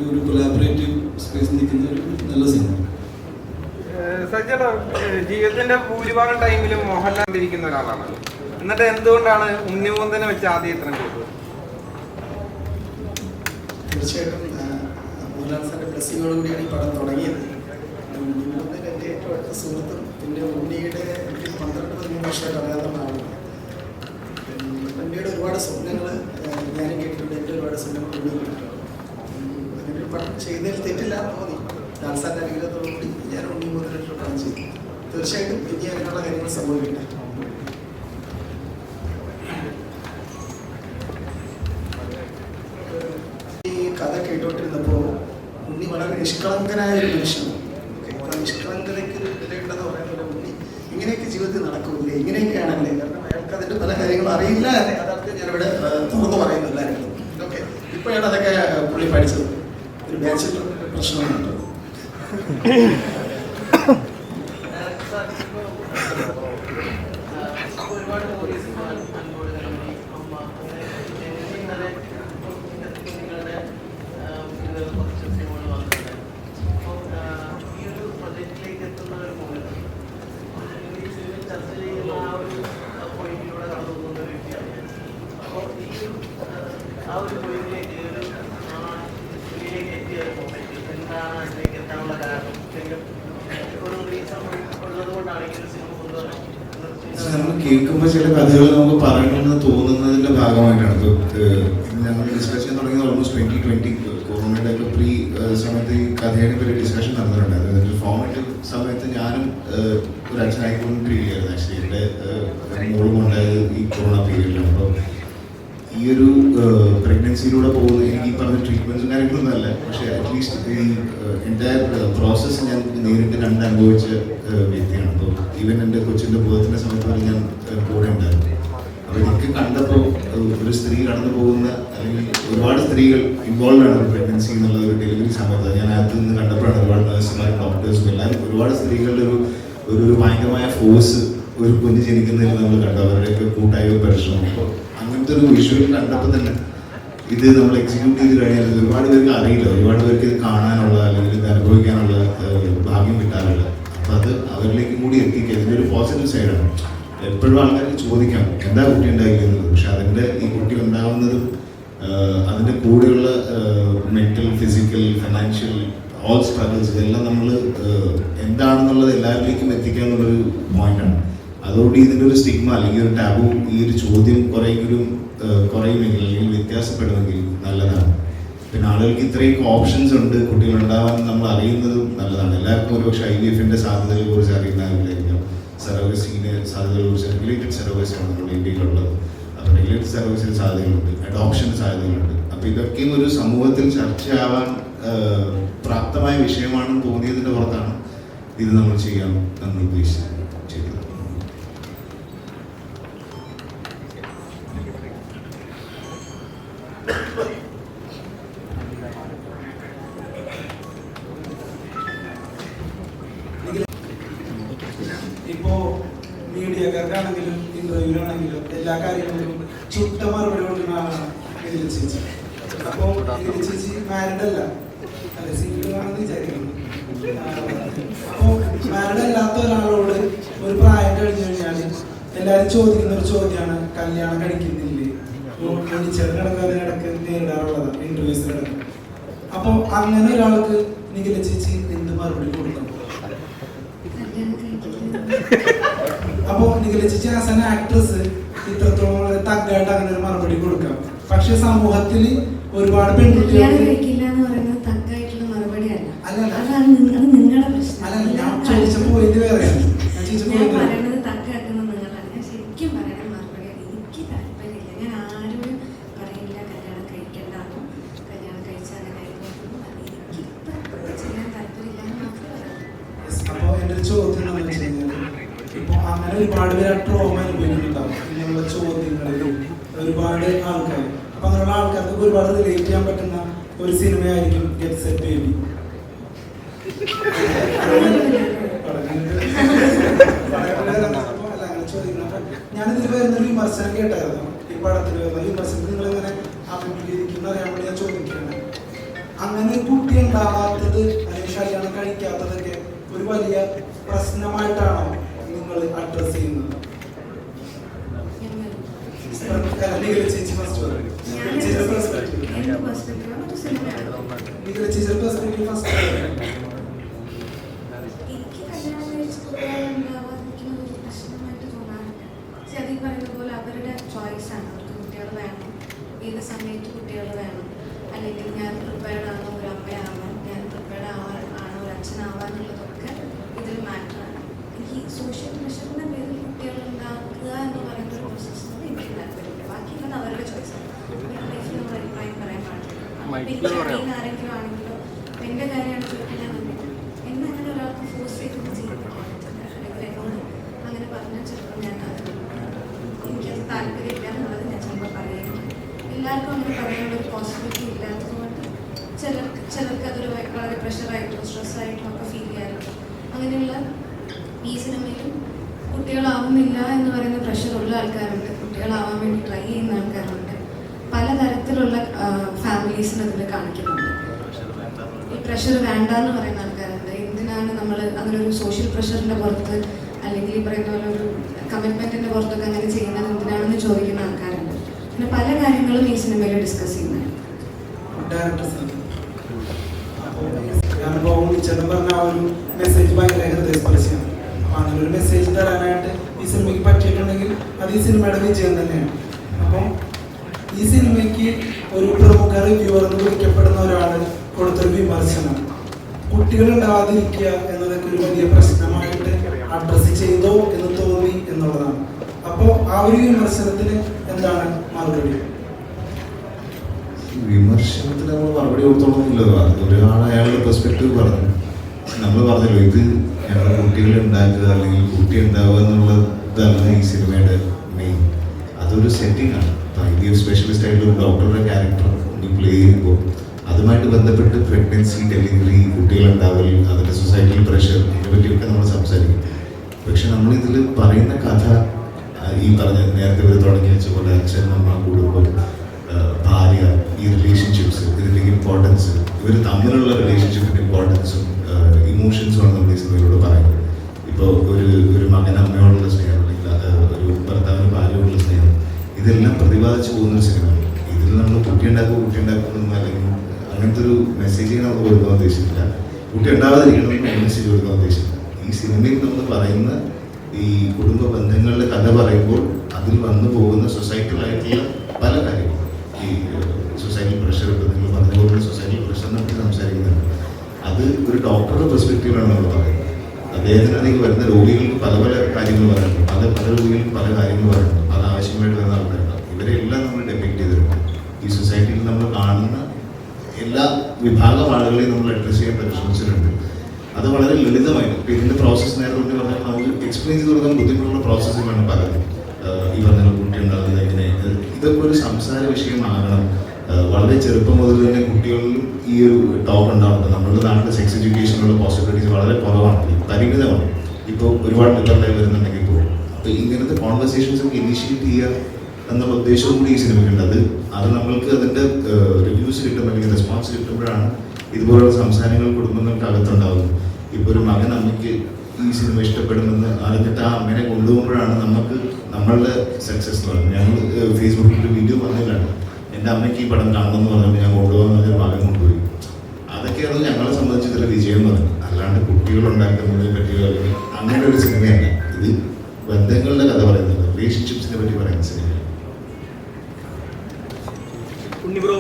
ഒരു കൊലാബറേറ്റീവ് സ്പേസ് നിൽക്കുന്ന ഒരു നല്ല സിനിമ. സജ്ജട ജീവിതത്തിന്റെ ഭൂരിഭാഗം ടൈമിലും മോഹൻലാൽ ഇരിക്കുന്ന ഒരാളാണ്. എന്നിട്ട് എന്തുകൊണ്ടാണ് ഉണ്ണിമൂന്തനെ വെച്ച് ആദ്യം ഇത്രയും കൂടുതൽ? തീർച്ചയായിട്ടും മോഹൻലാൽ സാറിൻ്റെ ബ്ലെസ്സിങ്ങോട് കൂടിയാണ് ഈ പടം തുടങ്ങിയത്. ഉണ്ണിമൂന്തൻ എൻ്റെ ഏറ്റവും അടുത്ത സുഹൃത്തും പിന്നെ ഉണ്ണിയുടെ എനിക്ക് 12-13 വർഷമായിട്ട് അറിയാവുന്ന ആളാണ്. ഉണ്ണിയുടെ ഒരുപാട് സ്വപ്നങ്ങൾ ഞാനും കേട്ടിട്ടുണ്ട്. എൻ്റെ ഒരുപാട് സ്വപ്നങ്ങൾ ഉണ്ണി കേട്ടിട്ടുണ്ട്. അങ്ങനെ ഒരു പടം ചെയ്യുന്നതിൽ തെറ്റില്ല തോന്നി. ലാൽ സാറിൻ്റെ അനുഗ്രഹത്തോടുകൂടി ഞാൻ ഉണ്ണിമൂന്തനായിട്ട് പടം ചെയ്തു. തീർച്ചയായിട്ടും ഇനി അങ്ങനെയുള്ള കാര്യങ്ങൾ സംഭവിക്കട്ടെ. ഈ കഥ കേട്ടോണ്ടിരുന്നപ്പോൾ ഉണ്ണി വളരെ നിഷ്കളങ്കനായ ഒരു മനുഷ്യനാണ്. നിഷ്കളങ്കതയ്ക്ക് വിലയുണ്ടെന്ന് പറയുന്നത് ഉണ്ണി ഇങ്ങനെയൊക്കെ ജീവിതത്തിൽ നടക്കില്ലേ, ഇങ്ങനെയൊക്കെയാണല്ലേ. കാരണം അയാൾക്ക് അതിൻ്റെ പല കാര്യങ്ങളും അറിയില്ല. യഥാർത്ഥത്തിൽ ഞാനിവിടെ തുറന്നു പറയുന്നു എല്ലാവരും. ഓക്കെ, ഇപ്പോഴാണ് അതൊക്കെ പുള്ളി പഠിച്ചത്. ഒരു ബാച്ചിലർ പ്രശ്നമുണ്ട്. ഒരുപാട് ചർച്ച ചെയ്യുന്ന ആ ഒരു പോയിന്റിലൂടെ കടന്നു പോകുന്ന ഒരു വ്യക്തിയാണ് ഞാൻ. അപ്പോൾ ആ ഒരു പോയിന്റിലേക്ക് എത്തിയ ഒരു മൊമെന്റ് എന്താണ് അതിലേക്ക് എത്താനുള്ള കാരണം, ഒരു റീസൺ ഉള്ളത് കൊണ്ടാണ് ഈ ഒരു സിനിമ നമ്മൾ കേൾക്കുമ്പോൾ ചില കഥകൾ നമുക്ക് പറയണമെന്ന് തോന്നുന്നതിന്റെ ഭാഗമായിട്ടാണ്. ഇപ്പോൾ ഞങ്ങൾ ഡിസ്കസ് ചെയ്യാൻ തുടങ്ങിയത് ഓൾമോസ്റ്റ് 2020 കൊറോണയുടെ ഒക്കെ പ്രീ സമയത്ത് ഈ കഥയെ പറ്റി ഡിസ്കഷൻ നടന്നിട്ടുണ്ട്. അതായത് ഫോർമാറ്റീവ് സമയത്ത് ഞാനും ഒരു അച്ഛനായിക്കൊണ്ടിരിക്കുകയായിരുന്നു. ആക്ച്വലി എൻ്റെ മോളും ഉണ്ടായത് ഈ കൊറോണ പീരീഡിലാണ്. അപ്പോൾ ഈ ഒരു പ്രഗ്നൻസിയിലൂടെ പോകുന്ന എനിക്ക് ഈ പറഞ്ഞ ട്രീറ്റ്മെൻറ്റ്സും കാര്യങ്ങളൊന്നും അല്ല, പക്ഷേ അറ്റ്ലീസ്റ്റ് ഈ എൻ്റയർ പ്രോസസ്സ് ഞാൻ നേരിട്ട് അനുഭവിച്ച വ്യക്തിയാണ്. അപ്പോൾ ഈവൻ എൻ്റെ കൊച്ചിൻ്റെ ബർത്തിൻ്റെ സമയത്ത് വരെ ഞാൻ കൂടെ ഉണ്ടായിരുന്നു. അപ്പോൾ എനിക്ക് കണ്ടപ്പോൾ ഒരു സ്ത്രീ കടന്നു പോകുന്ന, അല്ലെങ്കിൽ ഒരുപാട് സ്ത്രീകൾ ഇൻവോൾവ് ആണ് പ്രഗ്നൻസി എന്നുള്ള ഒരു ഡെലിവറി സമയത്ത്. ഞാൻ അതിൽ നിന്ന് കണ്ടപ്പോഴാണ് ഒരുപാട് നഴ്സുമാരും ഡോക്ടേഴ്സും എല്ലാവരും ഒരുപാട് സ്ത്രീകളുടെ ഒരു ഭയങ്കരമായ ഫോഴ്സ് ഒരു കുഞ്ഞ് ജനിക്കുന്നതിൽ നമ്മൾ കണ്ടു, അവരുടെയൊക്കെ കൂട്ടായ പരിശ്രമം. അപ്പോൾ അങ്ങനത്തെ ഒരു വിഷ്വൽ കണ്ടപ്പോൾ തന്നെ ഇത് നമ്മൾ എക്സിക്യൂട്ട് ചെയ്ത് കഴിഞ്ഞാൽ ഒരുപാട് പേർക്ക് അറിയില്ല, ഒരുപാട് പേർക്ക് ഇത് കാണാനുള്ള അല്ലെങ്കിൽ ഇത് അനുഭവിക്കാനുള്ള ഭാഗ്യം കിട്ടാറില്ല. അപ്പോൾ അത് അവരിലേക്കും കൂടി എത്തിക്കുക ഇതിൻ്റെ ഒരു പോസിറ്റീവ് സൈഡാണ്. എപ്പോഴും ആൾക്കാർക്ക് ചോദിക്കാം എന്താ കുട്ടി ഉണ്ടായിരിക്കുന്നത്, പക്ഷെ അതിൻ്റെ ഈ കുട്ടി ഉണ്ടാകുന്നതും അതിൻ്റെ കൂടെയുള്ള mental, physical, financial all struggles ഇതെല്ലാം നമ്മൾ എന്താണെന്നുള്ളത് എല്ലാവരിലേക്കും എത്തിക്കുക എന്നുള്ളൊരു പോയിന്റാണ്. അതോടെ ഇതിൻ്റെ ഒരു സ്റ്റിഗ്മ അല്ലെങ്കിൽ ഒരു ടാബു, ഈ ഒരു ചോദ്യം കുറെയെങ്കിലും കുറയുമെങ്കിൽ അല്ലെങ്കിൽ വ്യത്യാസപ്പെടുമെങ്കിൽ നല്ലതാണ്. പിന്നെ ആളുകൾക്ക് ഇത്രയൊക്കെ ഓപ്ഷൻസ് ഉണ്ട് കുട്ടികളുണ്ടാവാൻ നമ്മൾ അറിയുന്നതും നല്ലതാണ്. എല്ലാവർക്കും ഒരുപക്ഷെ IVF-ന്റെ സാധ്യതകളെ കുറിച്ച് അറിയുന്നതായിരിക്കാം, സറോഗസിയുടെ സാധ്യതകളെ കുറിച്ച്. റെഗുലേറ്റഡ് സറോഗസിയാണ് നമ്മുടെ ഇന്ത്യയിലുള്ളത്. അപ്പോൾ റെഗുലേറ്റഡ് സറോഗസിന് സാധ്യതകളുണ്ട്, അഡോപ്ഷന് സാധ്യതകളുണ്ട്. അപ്പോൾ ഇതൊക്കെയും ഒരു സമൂഹത്തിൽ ചർച്ചയാവാൻ പ്രാപ്തമായ വിഷയമാണെന്ന് തോന്നിയതിൻ്റെ പുറത്താണ് ഇത് നമ്മൾ ചെയ്യാൻ എന്ന് ഉദ്ദേശിച്ചത് ചെയ്തത്. ഇപ്പോ മീഡിയക്കാർക്കാണെങ്കിലും ഇന്റർവ്യൂവിനാണെങ്കിലും എല്ലാ കാര്യങ്ങളിലും ചുട്ട മറുപടി കൊടുക്കുന്ന ആളാണ് ഇതിൽ ചേച്ചി. അപ്പോൾ ഇതിൽ ചേച്ചി മാരിഡ് അല്ല, അല്ല സിംഗിൾ ആണെന്ന് വിചാരിക്കുന്നു. അപ്പോൾ മാരിഡ് അല്ലാത്ത ഒരാളോട് ഒരു പ്രായം കഴിഞ്ഞു കഴിഞ്ഞാൽ എല്ലാവരും ചോദിക്കുന്ന ഒരു ചോദ്യമാണ് കല്യാണം കഴിക്കുന്നില്ലേ. ചെറുകിടക്ക് നേരിടാറുള്ളതാണ് ഇന്റർവ്യൂസിലടക്കം. അപ്പോൾ അങ്ങനെ ഒരാൾക്ക് നിഖില ചേച്ചി എന്ത് മറുപടി കൊടുക്കണം? അപ്പോ നിഖില ചേച്ചി ആസ് ആൻ ആക്ട്രസ് ഇത്രത്തോളം വളരെ തഗ്ഗായിട്ട് അങ്ങനെ ഒരു മറുപടി കൊടുക്കാം. പക്ഷെ സമൂഹത്തിൽ ഒരുപാട് പെൺകുട്ടികൾ ഞാൻ ചോദിച്ച പോയിന്റ് വേറെയാണ്. ഞാൻ ചോദിച്ച പോയിന്റ് ചോദ്യം എന്ന് വെച്ച് കഴിഞ്ഞാൽ ഇപ്പൊ അങ്ങനെ ഒരുപാട് പേര് ട്രോമ അനുഭവിക്കുന്നുണ്ടാവും ഇങ്ങനെയുള്ള ചോദ്യങ്ങളിൽ ഒരുപാട് ആൾക്കാർ. അപ്പൊ അങ്ങനെയുള്ള ആൾക്കാർക്ക് ഒരുപാട് റിലേറ്റ് ചെയ്യാൻ പറ്റുന്ന ഒരു സിനിമയായിരിക്കും ഗെറ്റ് സെറ്റ് ബേബി. ഞാനിതിൽ വരുന്നൊരു വിമർശനം കേട്ടായിരുന്നു. ഈ പടത്തിൽ വരുന്ന വിമർശനം നിങ്ങൾ ഇങ്ങനെ അഭിമുഖീകരിക്കുന്ന അറിയാൻ വേണ്ടി ഞാൻ ചോദിക്കുകയാണ്. അങ്ങനെ ഒരു കുട്ടി ഉണ്ടാവാത്തത് അല്ലെങ്കിൽ കല്യാണം കഴിക്കാത്തതൊക്കെ ഒരു വലിയ പ്രശ്നമായിട്ടാണോ നിങ്ങൾ അഡ്രസ് ചെയ്യുന്നത്? അവരുടെ ചോയ്സാണ്. അവർക്ക് കുട്ടികൾ വേണം, ഏത് സമയത്ത് കുട്ടികൾ വേണം, അല്ലെങ്കിൽ ഞാൻ പ്രിപ്പയർഡ് ആണോ ഒരു അമ്മയാവാൻ, ഞാൻ പ്രിപ്പയർഡ് ആണോ ഒരു അച്ഛനാവാന്നുള്ളതൊക്കെ ഇതിൽ മാറ്ററാണ്. എനിക്ക് സോഷ്യൽ പ്രഷറിൻ്റെ പേരിൽ കുട്ടികൾ ഉണ്ടാക്കുക എന്ന് പറയുന്ന ഒരു പ്രോസസ്സിനോട് എനിക്ക് താല്പര്യമില്ല. ബാക്കിയുള്ളത് അവരുടെ ചോയ്സാണ്. ലൈഫിൽ നമ്മൾ അഭിപ്രായം പറയാൻ പാടില്ല. ആരെങ്കിലും ആണെങ്കിലോ എൻ്റെ കാര്യമാണ് ചോദിക്കാൻ വേണ്ടിയിട്ട് എന്നെ അങ്ങനെ ഒരാൾക്ക് ഫോഴ്സ് ചെയ്തൊന്നും ചെയ്യിപ്പിക്കാൻ പറ്റില്ല. അല്ലെങ്കിൽ എന്നോട് അങ്ങനെ പറഞ്ഞാൽ ചിലപ്പോൾ ഞാൻ എനിക്കത് താല്പര്യമില്ല എന്നുള്ളത് ഞാൻ ചിലപ്പോൾ പറയുകയും എല്ലാവർക്കും അങ്ങനെ പറയാനുള്ള ഒരു പോസിബിലിറ്റി ഇല്ലാത്തതുകൊണ്ട് ചിലർക്ക് അതൊരു വളരെ പ്രഷറായിട്ടും സ്ട്രെസ്സായിട്ടും ഒക്കെ ഫീൽ ചെയ്യാറുണ്ട്. അങ്ങനെയുള്ള ഈ സിനിമയിലും കുട്ടികളാവുന്നില്ല എന്ന് പറയുന്ന പ്രഷറുള്ള ആൾക്കാരുണ്ട്, കുട്ടികളാവാൻ വേണ്ടി ട്രൈ ചെയ്യുന്ന ആൾക്കാരുണ്ട്, പലതരത്തിലുള്ള ഫാമിലീസിന് അതിൽ കാണിക്കുന്നുണ്ട്. ഈ പ്രഷർ വേണ്ട എന്ന് പറയുന്ന ആൾക്കാരുണ്ട്. എന്തിനാണ് നമ്മൾ അങ്ങനെ ഒരു സോഷ്യൽ പ്രഷറിൻ്റെ പുറത്ത് അല്ലെങ്കിൽ ഈ പറയുന്ന പോലെ ഒരു കമ്മിറ്റ്മെൻറ്റിൻ്റെ പുറത്തൊക്കെ അങ്ങനെ ചെയ്യുന്നത് എന്തിനാണെന്ന് ചോദിക്കുന്ന ആൾക്കാരുണ്ട്. പിന്നെ പല കാര്യങ്ങളും ഈ സിനിമയിൽ ഡിസ്കസ് ചെയ്യുന്നത്. അനുഭവം പറഞ്ഞ ആ ഒരു മെസ്സേജ് ഭയങ്കര ഹൃദയസ്പർശിയാണ്. അപ്പൊ അങ്ങനെ ഒരു മെസ്സേജ് തരാനായിട്ട് ഈ സിനിമയുടെ വിജയം തന്നെയാണ്. അപ്പം ഈ സിനിമയ്ക്ക് ഒരു പ്രമുഖ റിവ്യൂവർ എന്ന് വിളിക്കപ്പെടുന്ന ഒരാൾ കൊടുത്തൊരു വിമർശനം കുട്ടികൾ ഉണ്ടാവാതിരിക്കുക എന്നതൊക്കെ ഒരു വലിയ പ്രശ്നമായിട്ട് അഡ്രസ് ചെയ്തോ എന്ന് തോന്നി എന്നുള്ളതാണ്. അപ്പോൾ ആ ഒരു വിമർശനത്തിന് എന്താണ് മറുപടി? വിമർശനത്തിന് നമ്മൾ മറുപടി കൊടുത്തോളന്നില്ലല്ലോ. അത് ഒരാൾ അയാളുടെ പെർസ്പെക്റ്റീവ് പറഞ്ഞു. നമ്മൾ പറഞ്ഞല്ലോ ഇത് ഞങ്ങളുടെ കുട്ടികളെ ഉണ്ടാക്കുക അല്ലെങ്കിൽ കുട്ടി ഉണ്ടാവുക എന്നുള്ളതാണ് ഈ സിനിമയുടെ മെയിൻ. അതൊരു സെറ്റിംഗ് ആണ്. ഐഡിയ സ്പെഷ്യലിസ്റ്റ് ആയിട്ടുള്ള ഒരു ഡോക്ടറുടെ ക്യാരക്ടർ പ്ലേ ചെയ്യുമ്പോൾ അതുമായിട്ട് ബന്ധപ്പെട്ട് പ്രഗ്നൻസി, ഡെലിവറി, കുട്ടികളുണ്ടാവൽ, അതിൻ്റെ സൊസൈറ്റൽ പ്രഷർ, ഇതിനെപ്പറ്റിയൊക്കെ നമ്മൾ സംസാരിക്കും. പക്ഷെ നമ്മളിതിൽ പറയുന്ന കഥ ഈ പറഞ്ഞ നേരത്തെ ഇവർ തുടങ്ങി വെച്ച പോലെ അച്ഛൻ, അമ്മ, കുടുംബം, ഭാര്യ, ഈ റിലേഷൻഷിപ്സ്, ഇതിൻ്റെ ഇമ്പോർട്ടൻസ്, ഇവർ തമ്മിലുള്ള റിലേഷൻഷിപ്പിൻ്റെ ഇമ്പോർട്ടൻസും ഇമോഷൻസുമാണ് നമ്മൾ ഈ സിനിമയിലൂടെ പറയുന്നത്. ഇപ്പോൾ ഒരു മകൻ അമ്മയോടുള്ള സ്നേഹം, അല്ലെങ്കിൽ ഒരു ഭർത്താവിന് ഭാര്യയോടുള്ള സ്നേഹം, ഇതെല്ലാം പ്രതിപാദിച്ചു പോകുന്നൊരു സിനിമയാണ്. ഇതിൽ നമ്മൾ കുട്ടി ഉണ്ടാക്കുന്നൊന്നും അല്ലെങ്കിൽ അങ്ങനത്തെ ഒരു മെസ്സേജ് നമ്മൾ കൊടുക്കാൻ ഉദ്ദേശിച്ചില്ല. കുട്ടി ഉണ്ടാവാതിരിക്കണമെന്ന് മെസ്സേജ് കൊടുക്കാൻ ഉദ്ദേശിച്ചില്ല. ഈ സിനിമയിൽ നമ്മൾ പറയുന്ന ഈ കുടുംബ ബന്ധങ്ങളുടെ കഥ പറയുമ്പോൾ അതിൽ വന്നു പോകുന്ന സൊസൈറ്റലായിട്ടുള്ള പല കാര്യങ്ങളും, ഈ സൊസൈറ്റൽ പ്രഷർ, ഇപ്പോൾ നിങ്ങൾ പറഞ്ഞ പോലെ സൊസൈറ്റൽ പ്രഷർ നമുക്ക് സംസാരിക്കുന്നുണ്ട്. അത് ഒരു ഡോക്ടറുടെ പെർസ്പെക്റ്റീവിലാണ് നമ്മൾ പറയുന്നത്. അദ്ദേഹത്തിനാണെങ്കിൽ വരുന്ന രോഗികൾക്ക് പല പല കാര്യങ്ങൾ പറയുന്നു, പല രോഗികൾക്ക് പല കാര്യങ്ങൾ പറയുന്നു, പല ആവശ്യമായിട്ട് വരുന്ന ആൾക്കാരുണ്ട്. ഇവരെല്ലാം നമ്മൾ ഡെപ്പിക്ട് ചെയ്തിട്ടുണ്ട്. ഈ സൊസൈറ്റിയിൽ നമ്മൾ കാണുന്ന എല്ലാ വിഭാഗം ആളുകളെയും നമ്മൾ അഡ്രസ് ചെയ്യാൻ പരിശ്രമിച്ചിട്ടുണ്ട്. അത് വളരെ ലളിതമായിട്ട് ഇപ്പോൾ ഇതിൻ്റെ പ്രോസസ്സ് നേരെ കൊണ്ട് പറഞ്ഞാൽ നമുക്ക് എക്സ്പ്ലെയിൻ ചെയ്ത് കൊടുക്കാൻ ബുദ്ധിമുട്ടുള്ള പ്രോസസ്സുകളാണ് പലതും. ഈ പറഞ്ഞ കുട്ടി ഉണ്ടാകുന്നത് എങ്ങനെ, ഇതൊക്കെ ഒരു സംസാര വിഷയമാകണം. വളരെ ചെറുപ്പം മുതൽ തന്നെ കുട്ടികളിലും ഈ ഒരു ടോക്ക് ഉണ്ടാവുന്നത്. നമ്മുടെ നാട്ടിലെ സെക്സ് എഡ്യൂക്കേഷനുള്ള പോസിബിലിറ്റീസ് വളരെ കുറവാണ്, പരിമിതമാണ്. ഇപ്പോൾ ഒരുപാട് മിത്രമായി വരുന്നുണ്ടെങ്കിൽ പോലും അപ്പോൾ ഇങ്ങനത്തെ കോൺവെർസേഷൻസ് ഒക്കെ ഇനീഷ്യേറ്റ് ചെയ്യുക എന്നുള്ള ഉദ്ദേശവും കൂടി ഈ സിനിമയ്ക്കുണ്ട്. അത് നമ്മൾക്ക് അതിൻ്റെ റിവ്യൂസ് കിട്ടും അല്ലെങ്കിൽ റെസ്പോൺസ് കിട്ടുമ്പോഴാണ് ഇതുപോലുള്ള സംസാരങ്ങൾ കുടുംബങ്ങൾക്ക് അകത്തുണ്ടാകുന്നത്. ഇപ്പോൾ ഒരു മകൻ അമ്മയ്ക്ക് ഈ സിനിമ ഇഷ്ടപ്പെടുമെന്ന് അറിഞ്ഞിട്ട് ആ അമ്മേനെ കൊണ്ടുപോകുമ്പോഴാണ് നമുക്ക് നമ്മളുടെ സക്സസ് എന്ന് പറയുന്നത്. ഞങ്ങൾ ഫേസ്ബുക്കിൽ ഒരു വീഡിയോ പറഞ്ഞില്ലാണ്, എൻ്റെ അമ്മയ്ക്ക് ഈ പടം കാണണമെന്ന് പറഞ്ഞാൽ ഞാൻ കൊണ്ടുപോകാൻ പറഞ്ഞ മകൻ കൊണ്ടുപോയി. അതൊക്കെയാണ് ഞങ്ങളെ സംബന്ധിച്ചിട്ടുള്ള വിജയം എന്ന് പറയുന്നത്. അല്ലാണ്ട് കുട്ടികളുണ്ടാക്കുന്നതിനെ പറ്റിയോ അല്ലെങ്കിൽ അങ്ങനെ ഒരു സിനിമയല്ല. ഇത് ബന്ധങ്ങളുടെ കഥ പറയുന്നത്, റിലേഷൻഷിപ്സിനെ പറ്റി പറയുന്ന സിനിമയാണ്. ഉണ്ണിബ്രോ